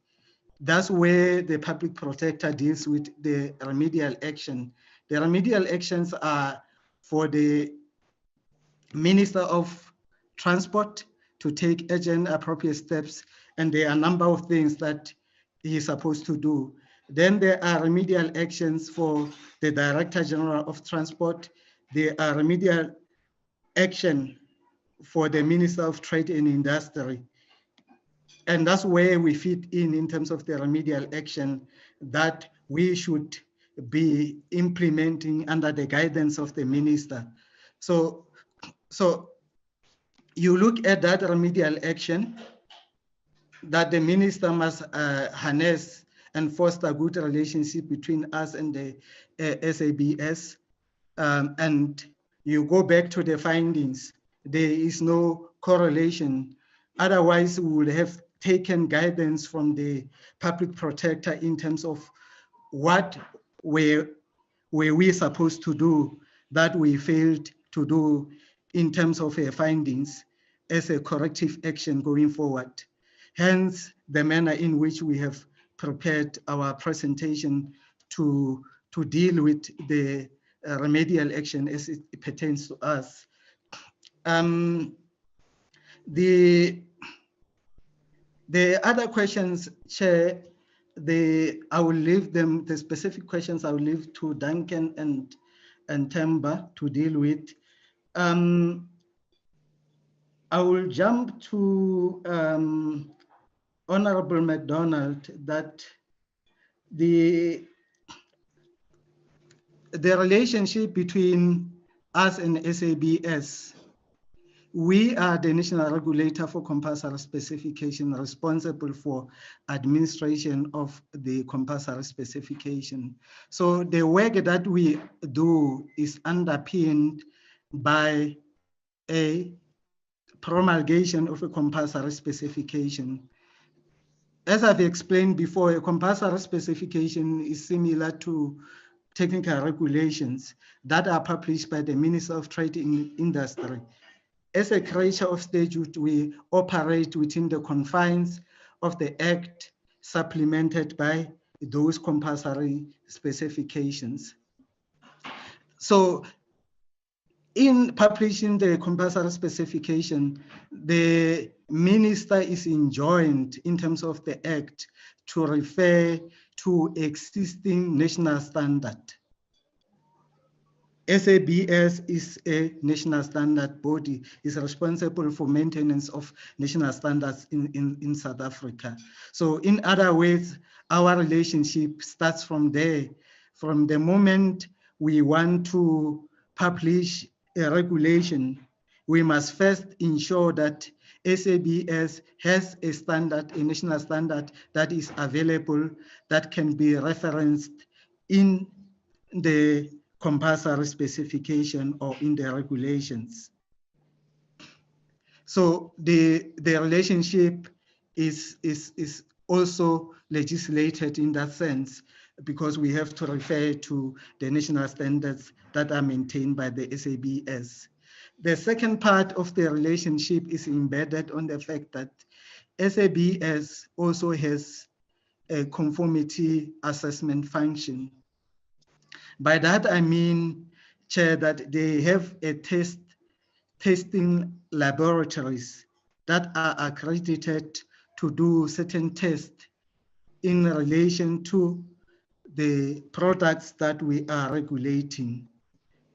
that's where the public protector deals with the remedial action. The remedial actions are for the Minister of Transport to take urgent appropriate steps, and there are a number of things that he is supposed to do. Then there are remedial actions for the Director General of Transport. There are remedial action for the Minister of Trade and Industry. And that's where we fit in terms of the remedial action that we should be implementing under the guidance of the minister. So you look at that remedial action that the minister must harness and foster a good relationship between us and the SABS. And you go back to the findings, there is no correlation. Otherwise, we would have taken guidance from the public protector in terms of what were we supposed to do that we failed to do in terms of findings as a corrective action going forward. Hence, the manner in which we have prepared our presentation to deal with the remedial action as it pertains to us. The other questions, Chair, I will leave them, the specific questions I will leave to Duncan and Temba to deal with. I will jump to Honorable MacDonald that the relationship between us and SABS, we are the National Regulator for Compulsory Specification, responsible for administration of the compulsory specification. So the work that we do is underpinned by a promulgation of a compulsory specification. As I've explained before, a compulsory specification is similar to technical regulations that are published by the Minister of Trade and Industry. As a creature of statute, we operate within the confines of the Act, supplemented by those compulsory specifications. So in publishing the compulsory specification, the minister is enjoined in terms of the Act to refer to existing national standard. SABS is a national standard body, is responsible for maintenance of national standards in South Africa. So in other words, our relationship starts from there. From the moment we want to publish a regulation, we must first ensure that SABS has a standard, a national standard that is available, that can be referenced in the compulsory specification or in the regulations. So the relationship is also legislated in that sense, because we have to refer to the national standards that are maintained by the SABS. The second part of the relationship is embedded on the fact that SABS also has a conformity assessment function. By that I mean, Chair, that they have a testing laboratories that are accredited to do certain tests in relation to the products that we are regulating.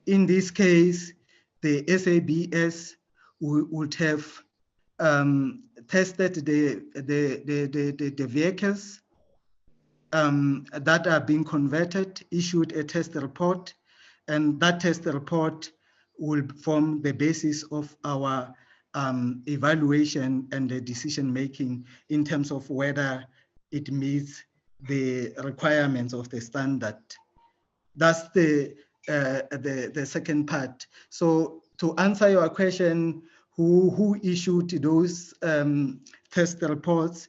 In this case, the SABS would have tested the vehicles that are being converted, issued a test report, and that test report will form the basis of our evaluation and the decision making in terms of whether it meets the requirements of the standard. That's the second part. So to answer your question, who issued those test reports,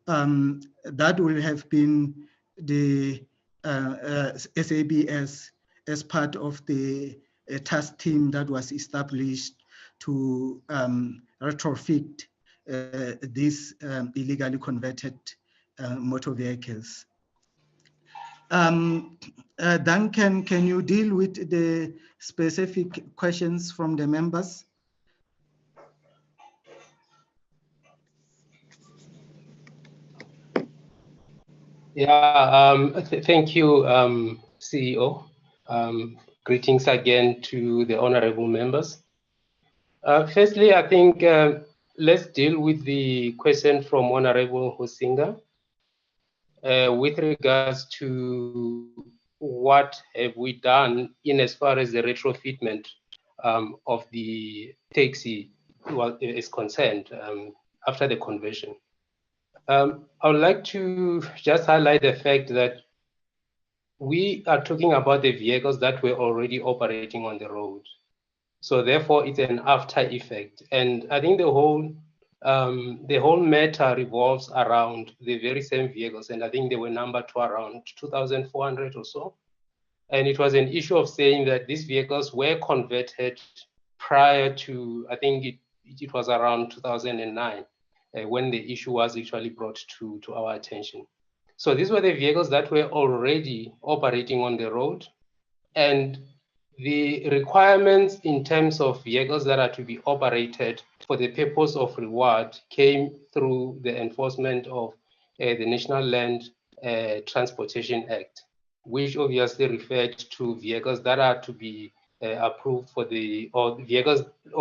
that will have been the SABS as part of the task team that was established to retrofit these illegally converted motor vehicles. Duncan, can you deal with the specific questions from the members? Yeah, thank you, CEO. Greetings again to the honorable members. Firstly, I think let's deal with the question from Honorable Hosinga with regards to what have we done in as far as the retrofitment of the taxi is concerned after the conversion. I would like to just highlight the fact that we are talking about the vehicles that were already operating on the road. So therefore, it's an after effect. And I think the whole matter revolves around the very same vehicles. And I think they were numbered to around 2,400 or so. And it was an issue of saying that these vehicles were converted prior to, I think it was around 2009. When the issue was actually brought to our attention. So these were the vehicles that were already operating on the road, and the requirements in terms of vehicles that are to be operated for the purpose of reward came through the enforcement of the National Land Transportation Act, which obviously referred to vehicles that are to be approved for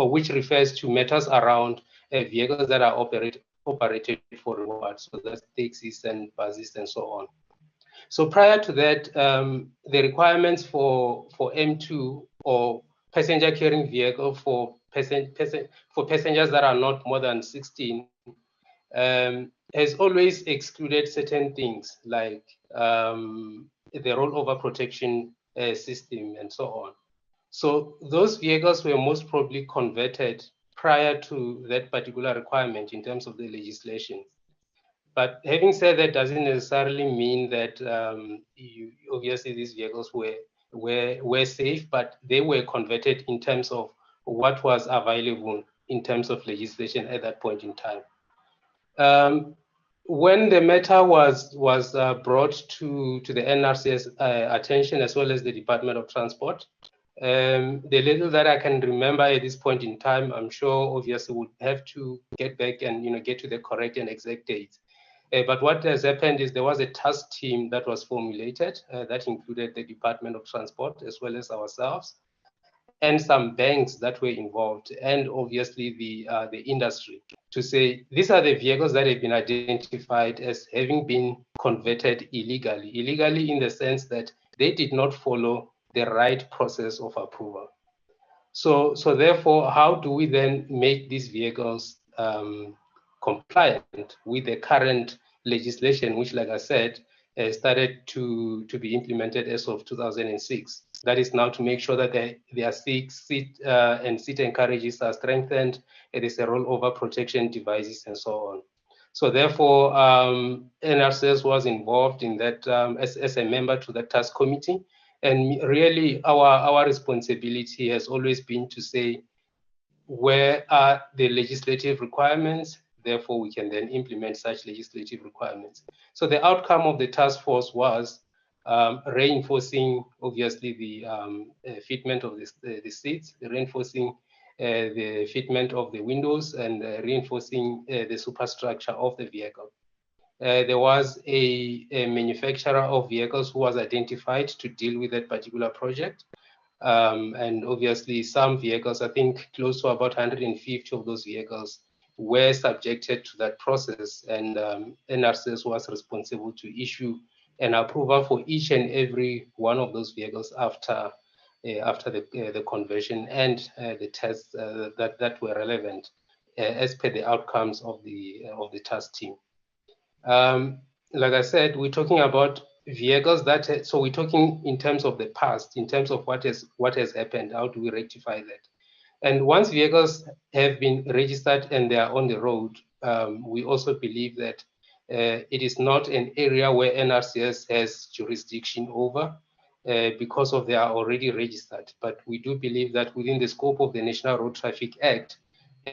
which refers to matters around vehicles that are operated for reward. So that's taxis and buses and so on. So prior to that, the requirements for M2 or passenger carrying vehicle for passengers that are not more than 16 has always excluded certain things like the rollover protection system and so on. So those vehicles were most probably converted prior to that particular requirement in terms of the legislation. But having said that doesn't necessarily mean that obviously these vehicles were safe, but they were converted in terms of what was available in terms of legislation at that point in time. When the matter was brought to the NRCS attention, as well as the Department of Transport, the little that I can remember at this point in time, I'm sure obviously would have to get back and get to the correct and exact dates. But what has happened is there was a task team that was formulated that included the Department of Transport as well as ourselves, and some banks that were involved, and obviously the industry, to say these are the vehicles that have been identified as having been converted illegally in the sense that they did not follow the right process of approval. So therefore, how do we then make these vehicles compliant with the current legislation, which, like I said, started to be implemented as of 2006. That is now to make sure that their seat and carriages are strengthened. It is a rollover protection devices and so on. So therefore, NRCS was involved in that as a member to the task committee. And really, our responsibility has always been to say, where are the legislative requirements? Therefore, we can then implement such legislative requirements. So the outcome of the task force was reinforcing, obviously, the fitment of the seats, reinforcing the fitment of the windows, and reinforcing the superstructure of the vehicle. There was a manufacturer of vehicles who was identified to deal with that particular project. And obviously some vehicles, I think close to about 150 of those vehicles were subjected to that process, and NRCS was responsible to issue an approval for each and every one of those vehicles after the conversion and the tests that were relevant as per the outcomes of the task team. Like I said, we're talking about vehicles that, so we're talking in terms of the past, in terms of what has happened, how do we rectify that? And once vehicles have been registered and they are on the road, we also believe that it is not an area where NRCS has jurisdiction over because of they are already registered. But we do believe that within the scope of the National Road Traffic Act,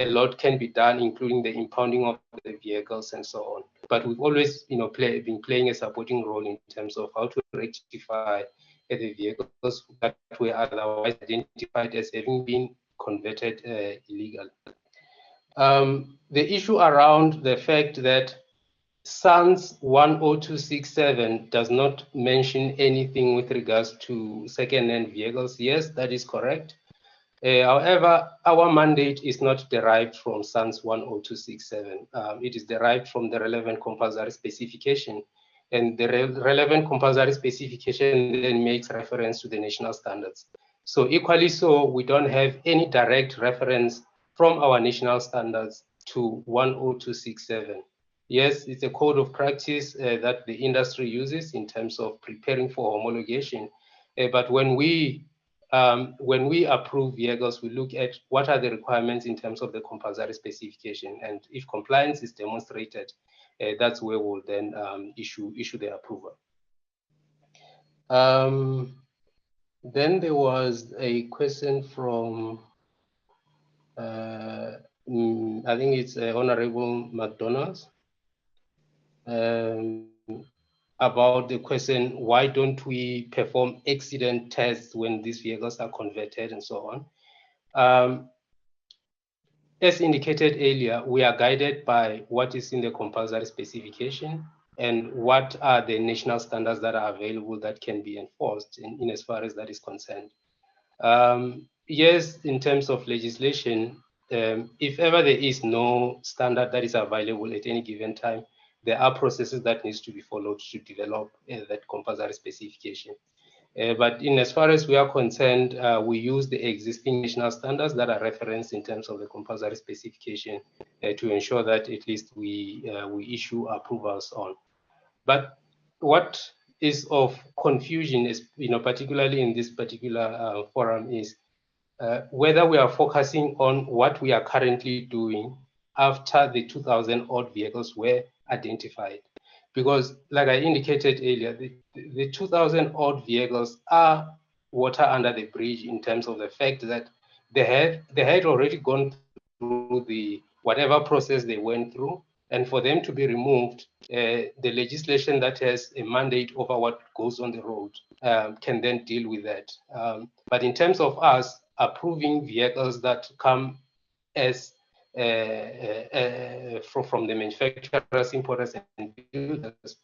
a lot can be done, including the impounding of the vehicles and so on. But we've always, been playing a supporting role in terms of how to rectify the vehicles that were otherwise identified as having been converted illegal. The issue around the fact that SANS 10267 does not mention anything with regards to second-hand vehicles. Yes, that is correct. However, our mandate is not derived from SANS 10267. It is derived from the relevant compulsory specification. And the relevant compulsory specification then makes reference to the national standards. So equally so, we don't have any direct reference from our national standards to 10267. Yes, it's a code of practice that the industry uses in terms of preparing for homologation. But when we approve vehicles, we look at what are the requirements in terms of the compulsory specification, and if compliance is demonstrated, that's where we'll then issue the approval. Then there was a question from, I think it's Honorable McDonald's, about the question, why don't we perform accident tests when these vehicles are converted and so on. As indicated earlier, we are guided by what is in the compulsory specification and what are the national standards that are available that can be enforced in as far as that is concerned. Yes, in terms of legislation, if ever there is no standard that is available at any given time, there are processes that needs to be followed to develop that compulsory specification. But in as far as we are concerned, we use the existing national standards that are referenced in terms of the compulsory specification to ensure that at least we issue approvals on. But what is of confusion is, particularly in this particular forum, is whether we are focusing on what we are currently doing after the 2,000 odd vehicles were identified. Because like I indicated earlier, the 2,000 odd vehicles are water under the bridge in terms of the fact that they had already gone through the whatever process they went through, and for them to be removed, the legislation that has a mandate over what goes on the road can then deal with that. But in terms of us approving vehicles that come as from the manufacturers, importers, and builders,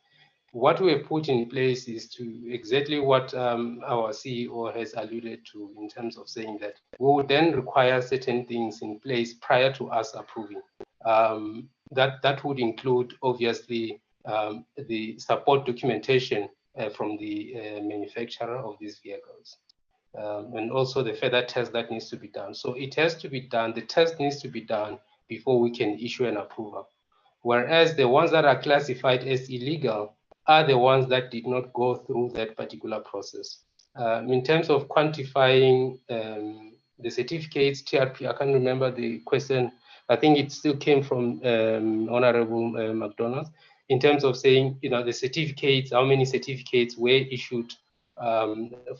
what we have put in place is to exactly what our CEO has alluded to in terms of saying that we would then require certain things in place prior to us approving. That would include, obviously, the support documentation from the manufacturer of these vehicles. And also the further test that needs to be done. So it has to be done, the test needs to be done before we can issue an approval. Whereas the ones that are classified as illegal are the ones that did not go through that particular process. In terms of quantifying the certificates, TRP, I can't remember the question. I think it still came from Honorable McDonald, in terms of saying, the certificates, how many certificates were issued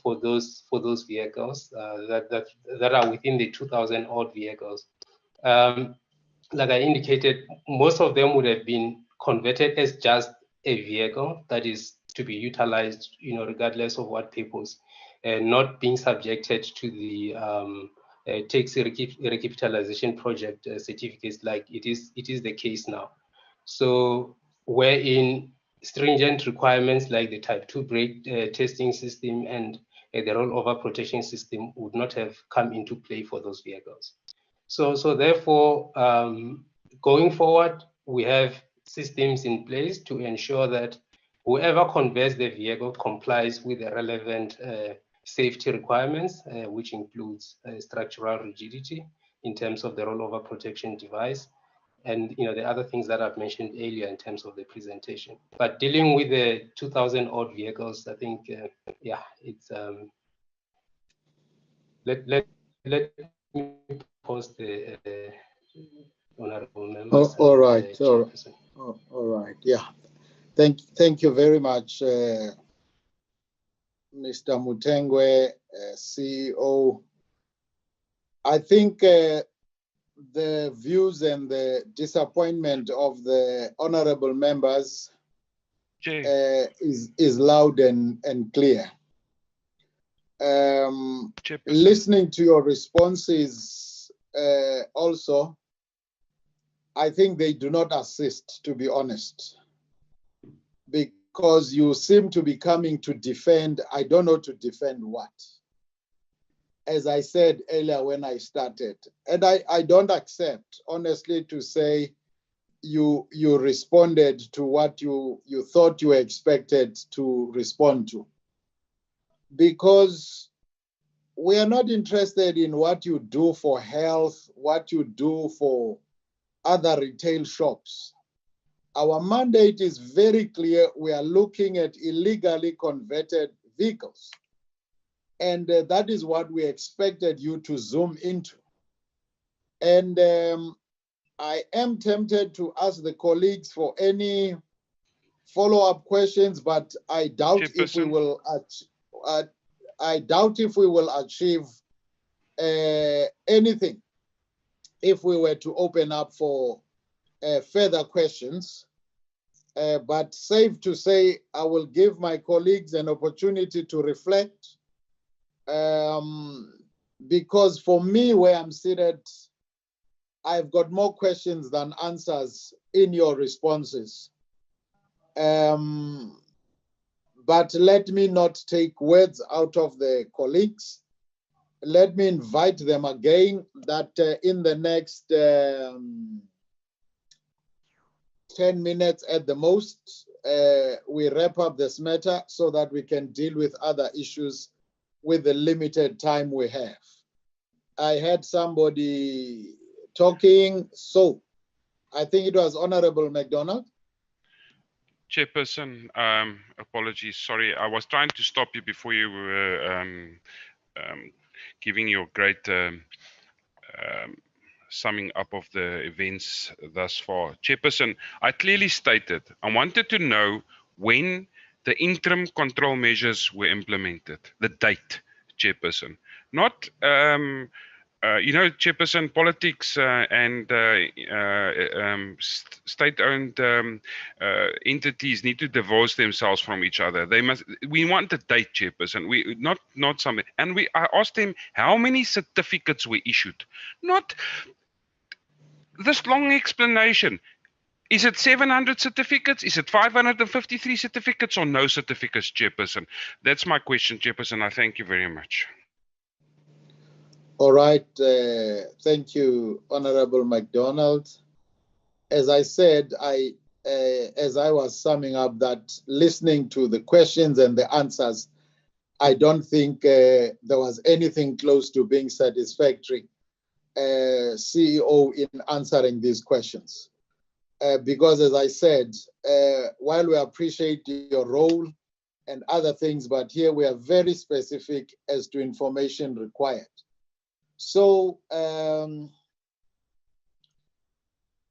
for those vehicles that are within the 2,000 odd vehicles. Like I indicated, most of them would have been converted as just a vehicle that is to be utilized, regardless of what purpose, and not being subjected to the taxi recapitalization project certificates like it is the case now. So wherein stringent requirements like the type 2 brake testing system and the rollover protection system would not have come into play for those vehicles. So therefore, going forward, we have systems in place to ensure that whoever conveys the vehicle complies with the relevant safety requirements, which includes structural rigidity in terms of the rollover protection device, and the other things that I've mentioned earlier in terms of the presentation. But dealing with the 2,000 odd vehicles, I think, yeah, it's let me post the honorable members. All right. All right. Yeah. Thank you very much, Mr. Mutengwe, CEO. I think the views and the disappointment of the honorable members is loud and clear. Listening to your responses also, I think they do not assist, to be honest, because you seem to be coming to defend, I don't know to defend what. As I said earlier when I started, and I don't accept, honestly, to say you responded to what you thought you were expected to respond to. Because we are not interested in what you do for health, what you do for other retail shops. Our mandate is very clear. We are looking at illegally converted vehicles. And that is what we expected you to zoom into. And I am tempted to ask the colleagues for any follow-up questions, but I doubt if we will. I doubt if we will achieve anything if we were to open up for further questions. But safe to say, I will give my colleagues an opportunity to reflect. Because for me, where I'm seated, I've got more questions than answers in your responses. But let me not take words out of the colleagues. Let me invite them again that in the next 10 minutes at the most, we wrap up this matter so that we can deal with other issues with the limited time we have. I had somebody talking, so I think it was Honorable McDonald. Chairperson, apologies, sorry. I was trying to stop you before you were giving your great summing up of the events thus far. Chairperson, I clearly stated I wanted to know when the interim control measures were implemented, the date, Chairperson. Not, Chairperson, politics and state-owned entities need to divorce themselves from each other. They must. We want the date, Chairperson. We not something. And I asked them how many certificates were issued. Not this long explanation. Is it 700 certificates? Is it 553 certificates or no certificates, Chairperson? That's my question, Chairperson. I thank you very much. All right. Thank you, Honorable McDonald. As I said, as I was summing up that listening to the questions and the answers, I don't think there was anything close to being satisfactory, CEO, in answering these questions. Because as I said, while we appreciate your role and other things, but here we are very specific as to information required. So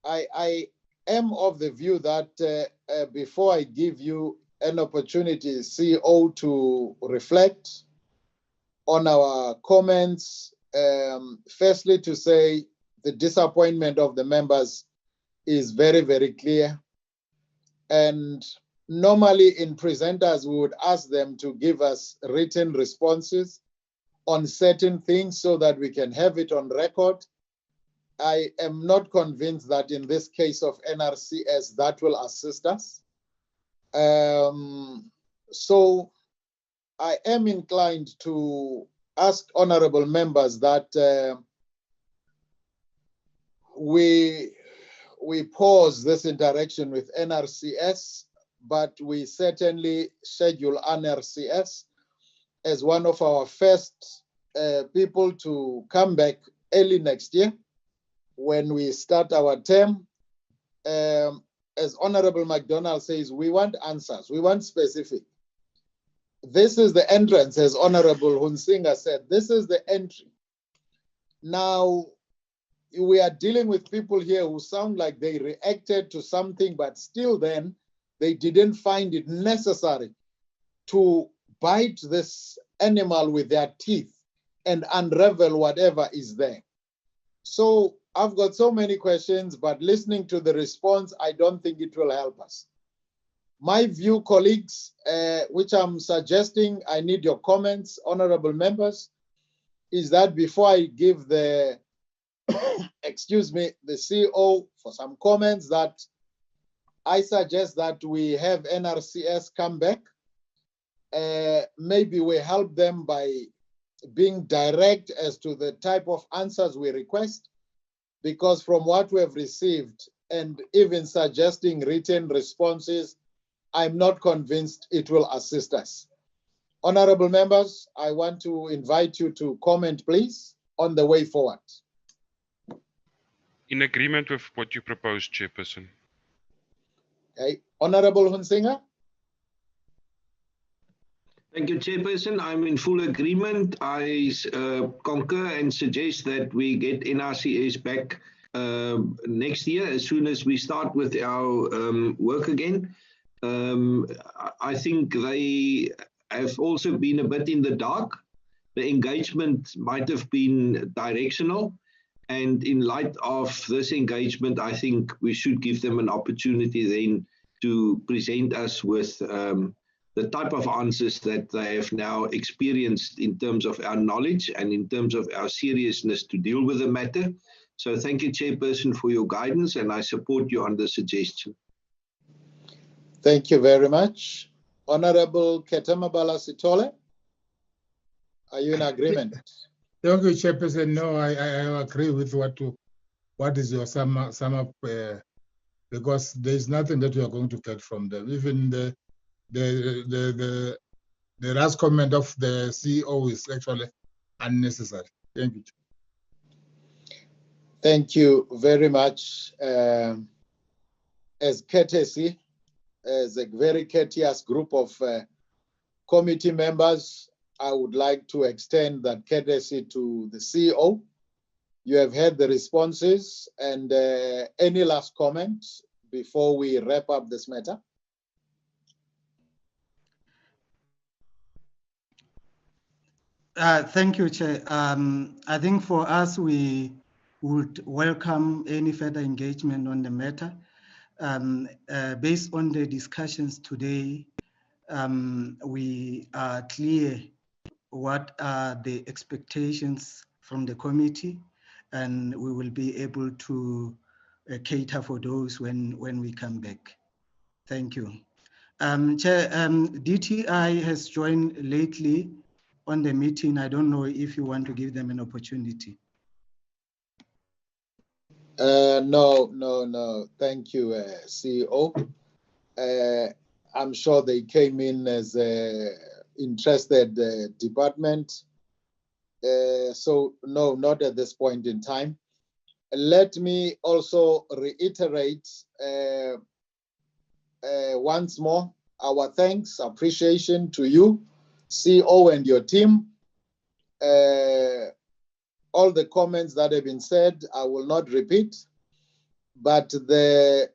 I am of the view that before I give you an opportunity, CEO, to reflect on our comments, firstly to say the disappointment of the members is very, very clear. And normally in presenters, we would ask them to give us written responses on certain things so that we can have it on record. I am not convinced that in this case of NRCS, that will assist us. So I am inclined to ask honorable members that we pause this interaction with NRCS, but we certainly schedule NRCS as one of our first people to come back early next year when we start our term. As Honorable MacDonald says, we want answers, we want specific. This is the entrance, as Honorable Hunsinga said, this is the entry. Now, we are dealing with people here who sound like they reacted to something, but still then they didn't find it necessary to bite this animal with their teeth and unravel whatever is there. So I've got so many questions, but listening to the response, I don't think it will help us. My view, colleagues, which I'm suggesting, I need your comments, honorable members, is that before I give the, excuse me, the CEO for some comments, that I suggest that we have NRCS come back. Maybe we help them by being direct as to the type of answers we request, because from what we have received and even suggesting written responses, I'm not convinced it will assist us. Honorable members, I want to invite you to comment, please, on the way forward. In agreement with what you proposed, Chairperson. Okay. Honorable Hunsinga? Thank you, Chairperson. I'm in full agreement. I concur and suggest that we get NRCS back next year as soon as we start with our work again. I think they have also been a bit in the dark. The engagement might have been directional. And in light of this engagement, I think we should give them an opportunity then to present us with the type of answers that they have now experienced in terms of our knowledge and in terms of our seriousness to deal with the matter. So thank you, Chairperson, for your guidance, and I support you on the suggestion. Thank you very much. Honorable Ketemabala Sitole, are you in agreement? Thank you, Chairperson. No, I agree with what is your sum up, because there is nothing that we are going to get from them. Even the last comment of the CEO is actually unnecessary. Thank you. Thank you very much. As courtesy, as a very courteous group of committee members, I would like to extend that courtesy to the CEO. You have heard the responses, and any last comments before we wrap up this matter? Thank you, Chair. I think for us, we would welcome any further engagement on the matter. Based on the discussions today, we are clear what are the expectations from the committee, and we will be able to cater for those when we come back. Thank you. Chair, DTI has joined lately on the meeting. I don't know if you want to give them an opportunity. No. Thank you, CEO. I'm sure they came in as an interested department. So no, not at this point in time. Let me also reiterate once more our thanks, appreciation to you, CEO, and your team. All the comments that have been said, I will not repeat, but the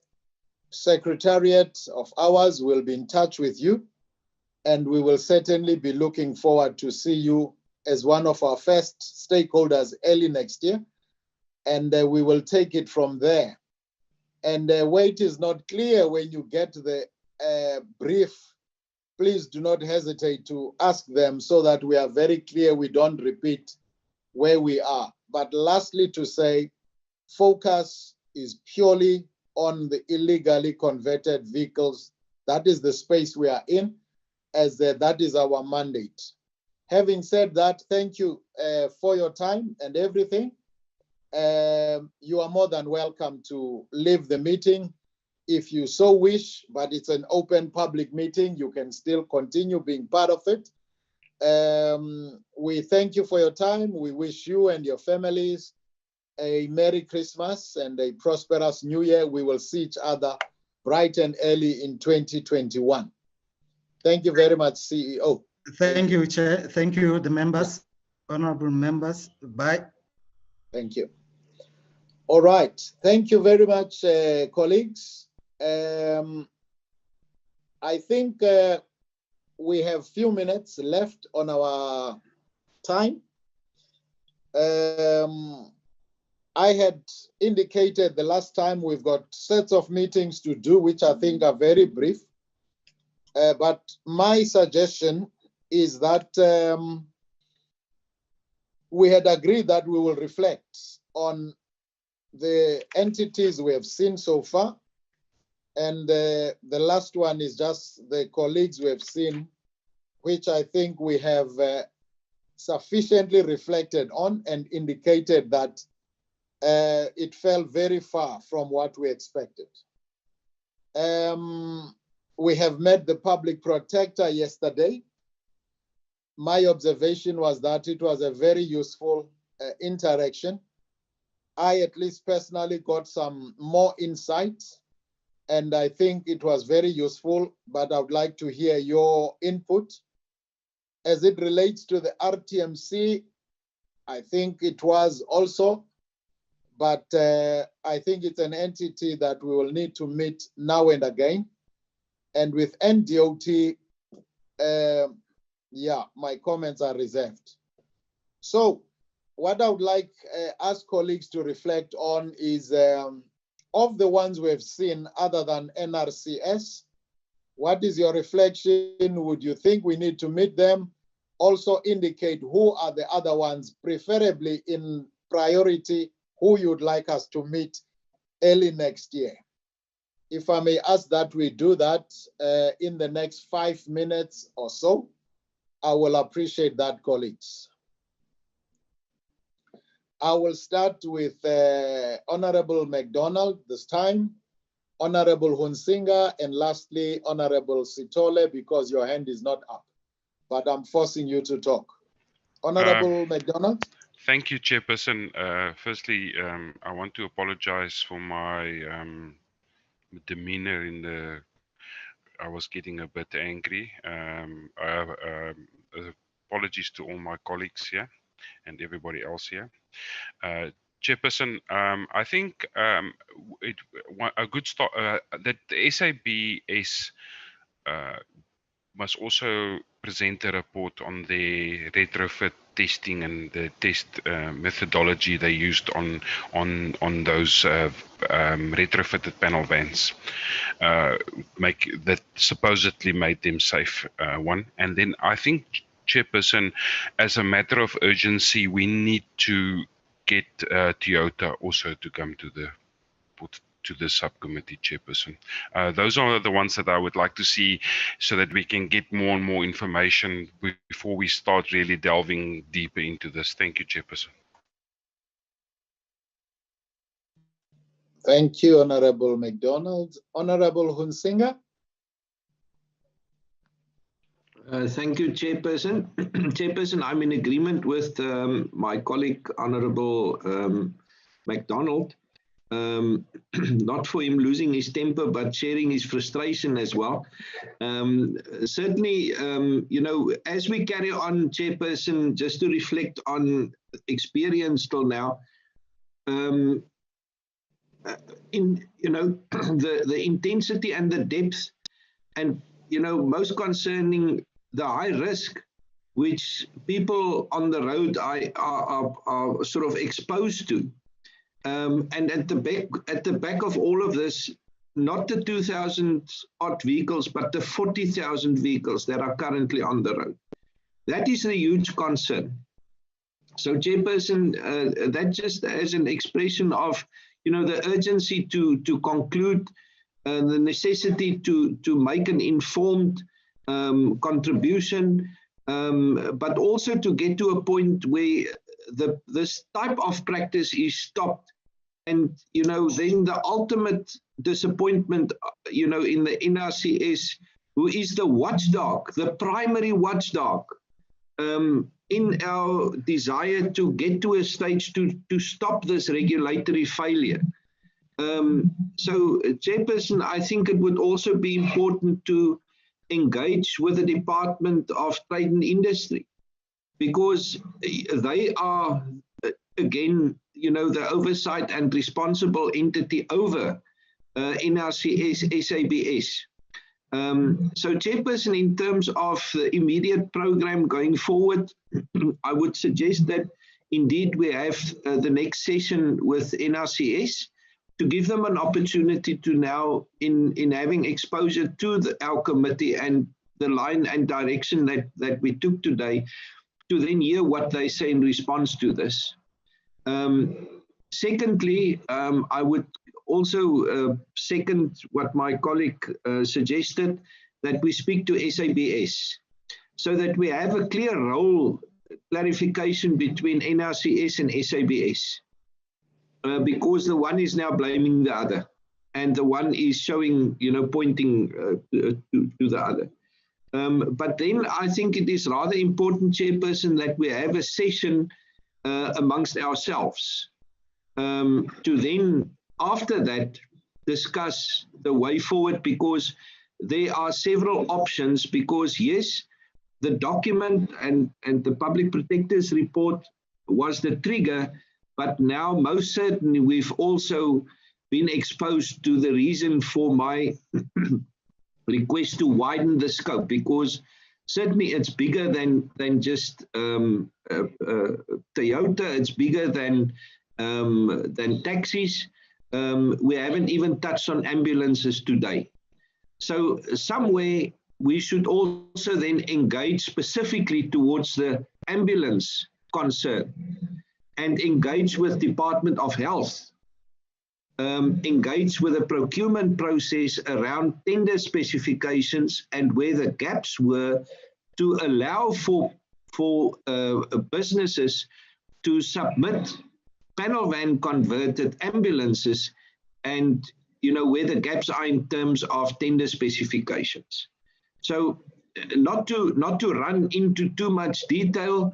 secretariat of ours will be in touch with you, and we will certainly be looking forward to see you as one of our first stakeholders early next year, and we will take it from there. And where it is not clear when you get the brief, please do not hesitate to ask them so that we are very clear, we don't repeat where we are. But lastly, to say, focus is purely on the illegally converted vehicles. That is the space we are in. as that is our mandate. Having said that, thank you for your time and everything. You are more than welcome to leave the meeting if you so wish, but it's an open public meeting. You can still continue being part of it. We thank you for your time. We wish you and your families a Merry Christmas and a prosperous New Year. We will see each other bright and early in 2021. Thank you very much, CEO. Thank you, Chair. Thank you, the members, honorable members. Bye. Thank you. All right. Thank you very much, colleagues. I think we have few minutes left on our time. I had indicated the last time we've got sets of meetings to do, which I think are very brief. But my suggestion is that we had agreed that we will reflect on the entities we have seen so far. And the last one is just the colleagues we have seen, which I think we have sufficiently reflected on and indicated that it fell very far from what we expected. We have met the public protector yesterday. My observation was that it was a very useful interaction. I at least personally got some more insights, and I think it was very useful, but I would like to hear your input. As it relates to the RTMC, I think it was also, but I think it's an entity that we will need to meet now and again. And with NDOT, yeah, my comments are reserved. So what I would like us colleagues to reflect on is of the ones we have seen other than NRCS, what is your reflection? Would you think we need to meet them? Also indicate who are the other ones, preferably in priority, who you'd like us to meet early next year. If I may ask that we do that in the next 5 minutes or so, I will appreciate that, colleagues. I will start with Honorable McDonald this time, Honorable Hunsinga, and lastly, Honorable Sitole, because your hand is not up, but I'm forcing you to talk. Honorable McDonald. Thank you, Chairperson. Firstly, I want to apologize for my demeanor in the, I was getting a bit angry. Apologies to all my colleagues here and everybody else here. Chairperson, I think a good start that the SABS must also present a report on the retrofit testing and the test methodology they used on those retrofitted panel vans, that supposedly made them safe. One, and then I think, Chairperson, as a matter of urgency, we need to get Toyota also to come to the subcommittee, Chairperson. Those are the ones that I would like to see, so that we can get more and more information before we start really delving deeper into this. Thank you, Chairperson. Thank you, Honorable McDonald. Honorable Hunsinga. Thank you, Chairperson. Chairperson, I'm in agreement with my colleague, Honorable McDonald. Not for him losing his temper, but sharing his frustration as well. Certainly, you know, as we carry on, Chairperson, just to reflect on experience till now, in, you know, the intensity and the depth, and, you know, most concerning, the high risk which people on the road are sort of exposed to. And at the back of all of this, not the 2,000 odd vehicles, but the 40,000 vehicles that are currently on the road. That is a huge concern. So, Chairperson, that just as an expression of, you know, the urgency to conclude, the necessity to make an informed contribution, but also to get to a point where this type of practice is stopped. And, you know, then the ultimate disappointment, you know, in the NRCS, who is the watchdog, the primary watchdog, in our desire to get to a stage to stop this regulatory failure. So, Chairperson, I think it would also be important to engage with the Department of Trade and Industry, because they are, again, you know, the oversight and responsible entity over NRCS SABS. So, Chairperson, in terms of the immediate program going forward, I would suggest that indeed we have the next session with NRCS to give them an opportunity to now, in having exposure to our committee and the line and direction that we took today, to then hear what they say in response to this. Secondly, I would also second what my colleague suggested, that we speak to SABS so that we have a clear role clarification between NRCS and SABS, because the one is now blaming the other and the one is showing, you know, pointing to the other. But then I think it is rather important, Chairperson, that we have a session amongst ourselves to then, after that, discuss the way forward, because there are several options. Because yes, the document and the Public Protector's report was the trigger, but now most certainly we've also been exposed to the reason for my request to widen the scope, because certainly it's bigger than just Toyota, it's bigger than taxis. We haven't even touched on ambulances today. So somewhere we should also then engage specifically towards the ambulance concern and engage with Department of Health, engage with the procurement process around tender specifications and where the gaps were, to allow for businesses to submit panel van converted ambulances, and you know where the gaps are in terms of tender specifications. So not to run into too much detail,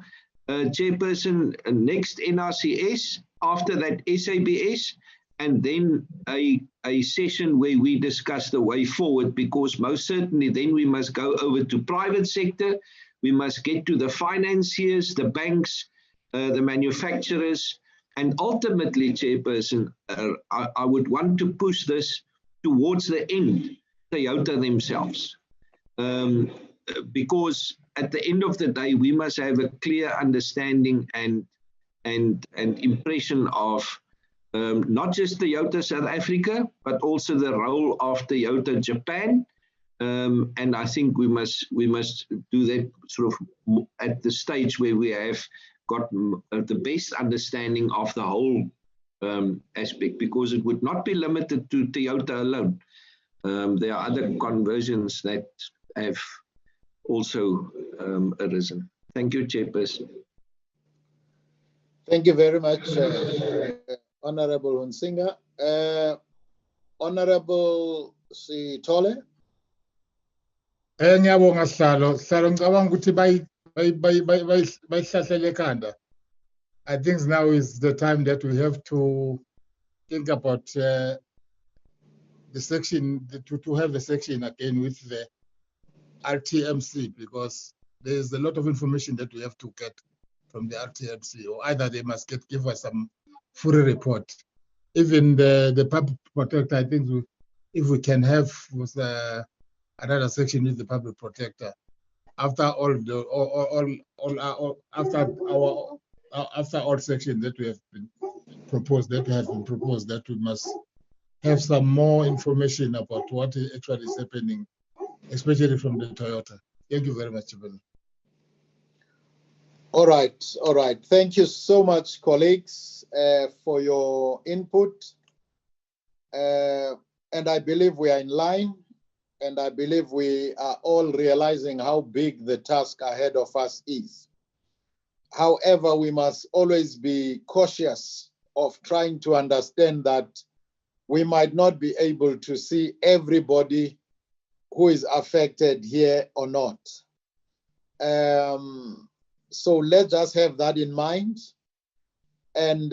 Chairperson, next NRCS, after that SABS, and then a session where we discuss the way forward, because most certainly then we must go over to private sector, we must get to the financiers, the banks, the manufacturers, and ultimately, Chairperson, I would want to push this towards the end, Toyota themselves. Because at the end of the day, we must have a clear understanding and impression of not just Toyota South Africa, but also the role of Toyota Japan. And I think we must do that sort of at the stage where we have got the best understanding of the whole aspect, because it would not be limited to Toyota alone. There are other conversions that have also arisen. Thank you, Chairperson. Thank you very much, Honorable Hunsinga. Honorable Sithole. Ngiyabonga Sihlalo. Sihlalo, ngicabanga ukuthi bayihlahlele ekhanda. I think now is the time that we have to think about the section, to have a section again with the RTMC, because there is a lot of information that we have to get from the RTMC, or either they must give us some full report. Even the public protector, I think if we can have with another section with the public protector, after after all sections that we have been proposed, that we must have some more information about what actually is happening, especially from the Toyota. Thank you very much, Chairman. All right. Thank you so much, colleagues, for your input. And I believe we are in line and I believe we are all realizing how big the task ahead of us is. However, we must always be cautious of trying to understand that we might not be able to see everybody who is affected here or not. So let's just have that in mind and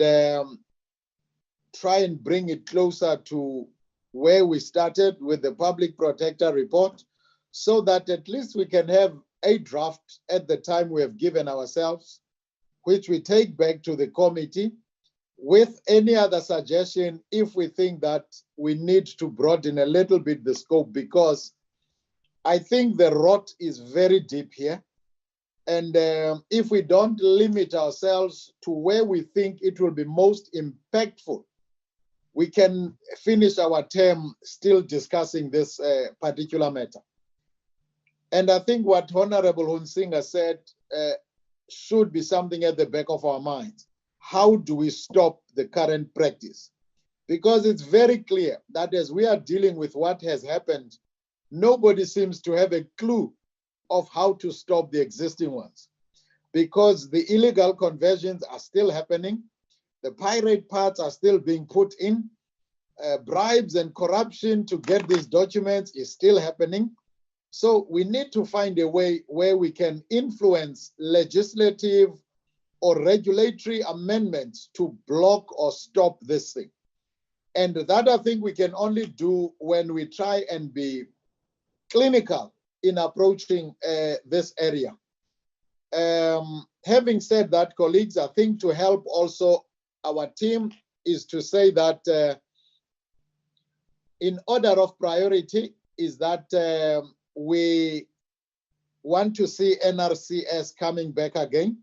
try and bring it closer to where we started with the Public Protector report, so that at least we can have a draft at the time we have given ourselves, which we take back to the committee with any other suggestion if we think that we need to broaden a little bit the scope, because I think the rot is very deep here. And if we don't limit ourselves to where we think it will be most impactful, we can finish our term still discussing this particular matter. And I think what Honorable Hunsinga said should be something at the back of our minds. How do we stop the current practice? Because it's very clear that as we are dealing with what has happened, nobody seems to have a clue of how to stop the existing ones, because the illegal conversions are still happening. The pirate parts are still being put in. Bribes and corruption to get these documents is still happening. So we need to find a way where we can influence legislative or regulatory amendments to block or stop this thing. And that I think we can only do when we try and be clinical in approaching this area. Having said that, colleagues, I think to help also our team is to say that in order of priority is that we want to see NRCS coming back again.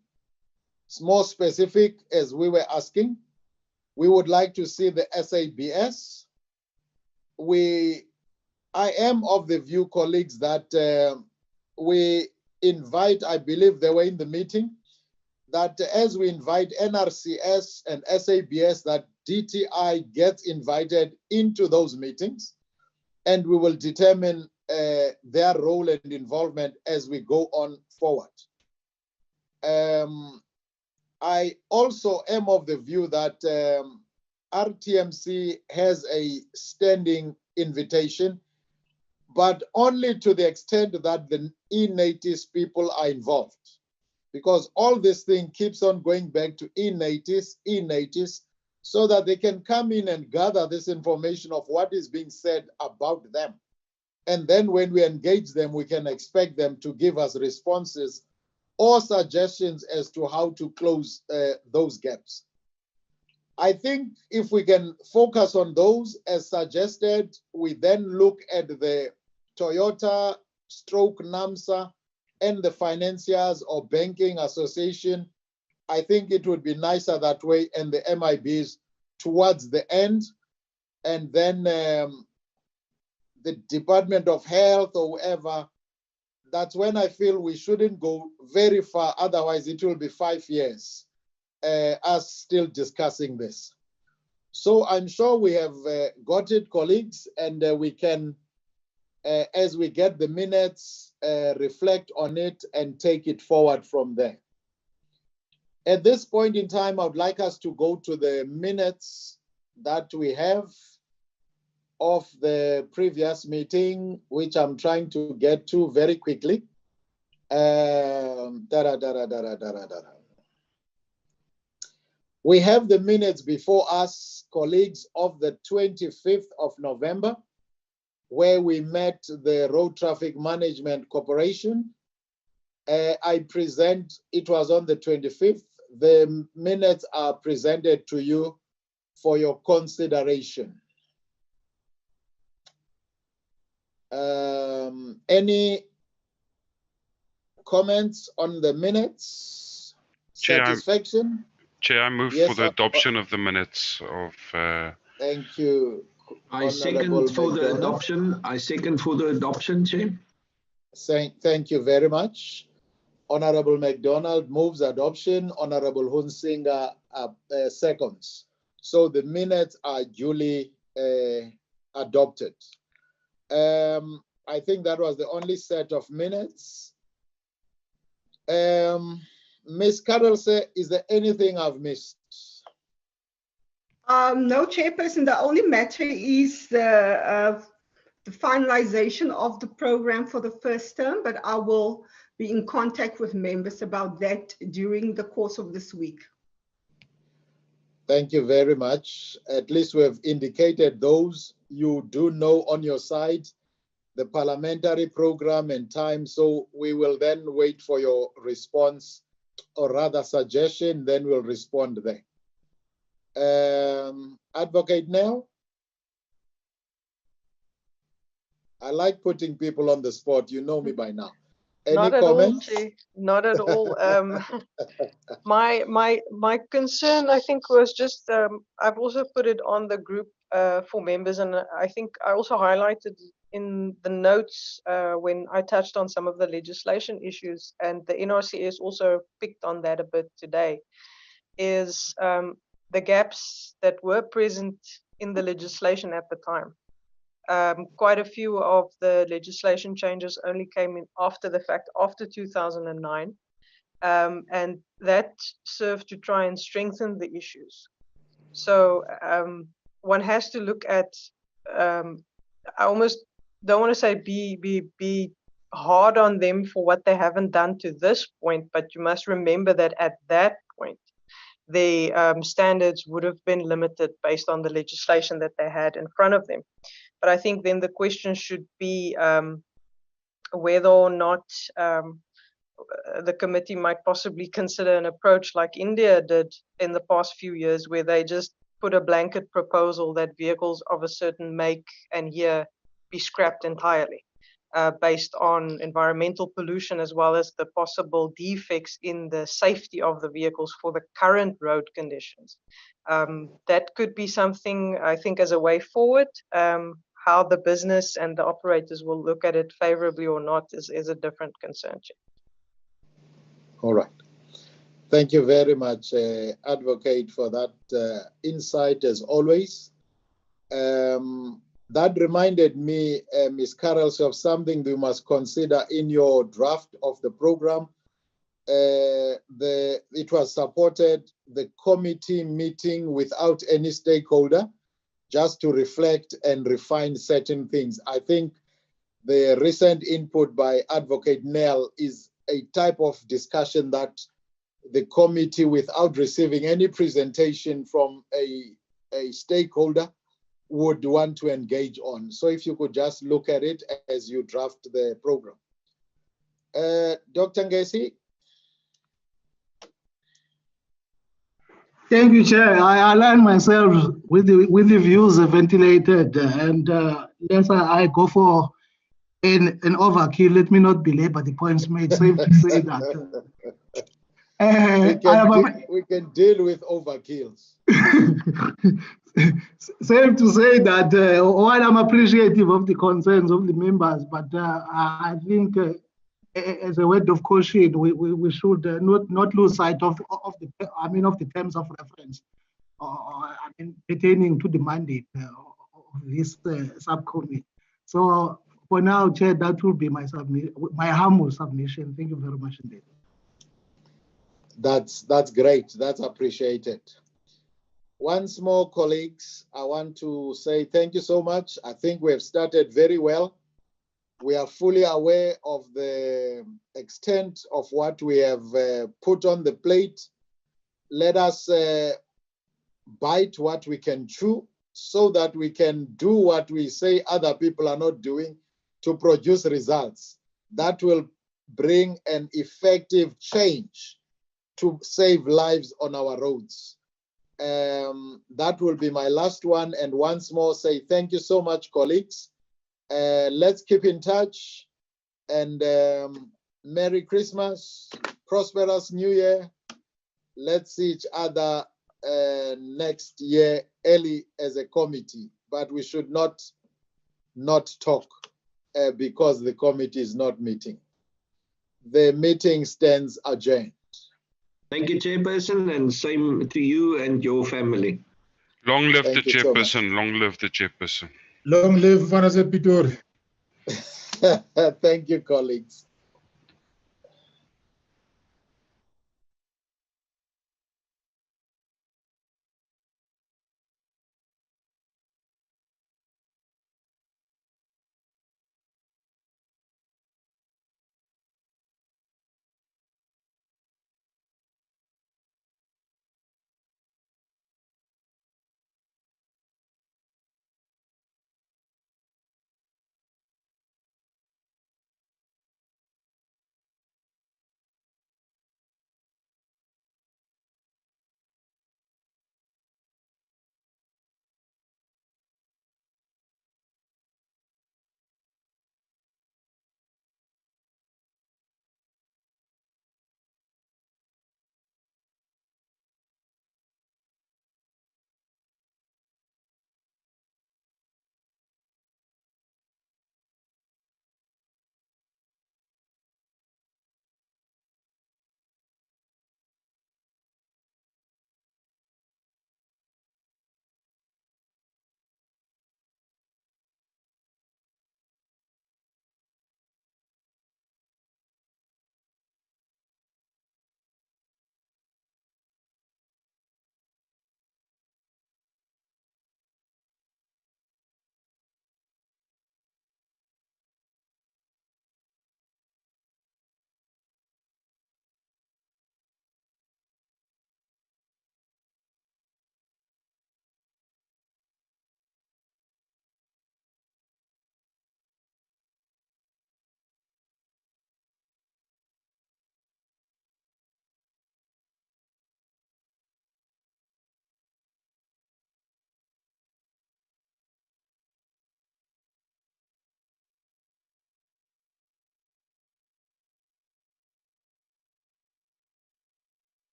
It's more specific, as we were asking. We would like to see the SABS. I am of the view, colleagues, that we invite, I believe they were in the meeting, that as we invite NRCS and SABS, that DTI gets invited into those meetings, and we will determine their role and involvement as we go on forward. I also am of the view that RTMC has a standing invitation, but only to the extent that the e-natives people are involved, because all this thing keeps on going back to e-natives, so that they can come in and gather this information of what is being said about them. And then when we engage them, we can expect them to give us responses or suggestions as to how to close those gaps. I think if we can focus on those as suggested, we then look at the Toyota / NAMSA and the financiers or banking association. I think it would be nicer that way, and the MIBs towards the end. And then the Department of Health or whoever, that's when I feel we shouldn't go very far. Otherwise, it will be 5 years us still discussing this. So I'm sure we have got it, colleagues, and we can, as we get the minutes, reflect on it and take it forward from there. At this point in time, I would like us to go to the minutes that we have of the previous meeting, which I'm trying to get to very quickly. We have the minutes before us, colleagues, of the 25th of November, where we met the Road Traffic Management Corporation. I present, it was on the 25th. The minutes are presented to you for your consideration. Any comments on the minutes? Satisfaction? Chair, I move Yes, for the adoption of the minutes of... Thank you. I second for the adoption. I second for the adoption, Chair. Thank you very much. Honorable MacDonald moves adoption. Honorable Hunsinga seconds. So the minutes are duly adopted. I think that was the only set of minutes. Ms. Carroll, is there anything I've missed? No, Chairperson, the only matter is the finalization of the program for the first term, but I will be in contact with members about that during the course of this week. Thank you very much. At least we have indicated those you do know on your side, the parliamentary program and time. So we will then wait for your response, or rather suggestion, then we'll respond there. Advocate Nell? I like putting people on the spot. You know me by now. Any comments? Not at all. My concern, I think, was just I've also put it on the group for members, and I think I also highlighted in the notes when I touched on some of the legislation issues, and the NRCS also picked on that a bit today, is the gaps that were present in the legislation at the time. Quite a few of the legislation changes only came in after the fact, after 2009, and that served to try and strengthen the issues. So one has to look at, I almost don't want to say be hard on them for what they haven't done to this point, but you must remember that at that point, the standards would have been limited based on the legislation that they had in front of them. But I think then the question should be whether or not the committee might possibly consider an approach like India did in the past few years, where they just put a blanket proposal that vehicles of a certain make and year be scrapped entirely, based on environmental pollution as well as the possible defects in the safety of the vehicles for the current road conditions. That could be something, I think, as a way forward. How the business and the operators will look at it favorably or not is a different concern. All right. Thank you very much, Advocate, for that insight as always. That reminded me, Ms. Carroll, of something we must consider in your draft of the program. It was supported, the committee meeting without any stakeholder, just to reflect and refine certain things. I think the recent input by Advocate Nell is a type of discussion that the committee, without receiving any presentation from a stakeholder, would want to engage on. So if you could just look at it as you draft the program. Dr. Ngesi? Thank you, Chair. I align myself with the views ventilated, and yes, I go for an overkill. Let me not belabor the points made. Safe to say that. We can deal with overkills. Safe to say that while I'm appreciative of the concerns of the members, but I think as a word of caution, we should not lose sight of the terms of reference, pertaining to the mandate of this subcommittee. So for now, Chair, that will be my humble submission. Thank you very much indeed. That's great. That's appreciated. Once more, colleagues, I want to say thank you so much. I think we have started very well. We are fully aware of the extent of what we have put on the plate. Let us bite what we can chew so that we can do what we say other people are not doing to produce results that will bring an effective change to save lives on our roads. That will be my last one. And once more, say thank you so much, colleagues. Let's keep in touch, and Merry Christmas, prosperous New Year. Let's see each other next year early as a committee, but we should not talk because the committee is not meeting. The meeting stands adjourned. Thank you, Chairperson, and same to you and your family. Long live the Chairperson, long live the Chairperson. Long live Vanessa Pitor. Thank you, colleagues.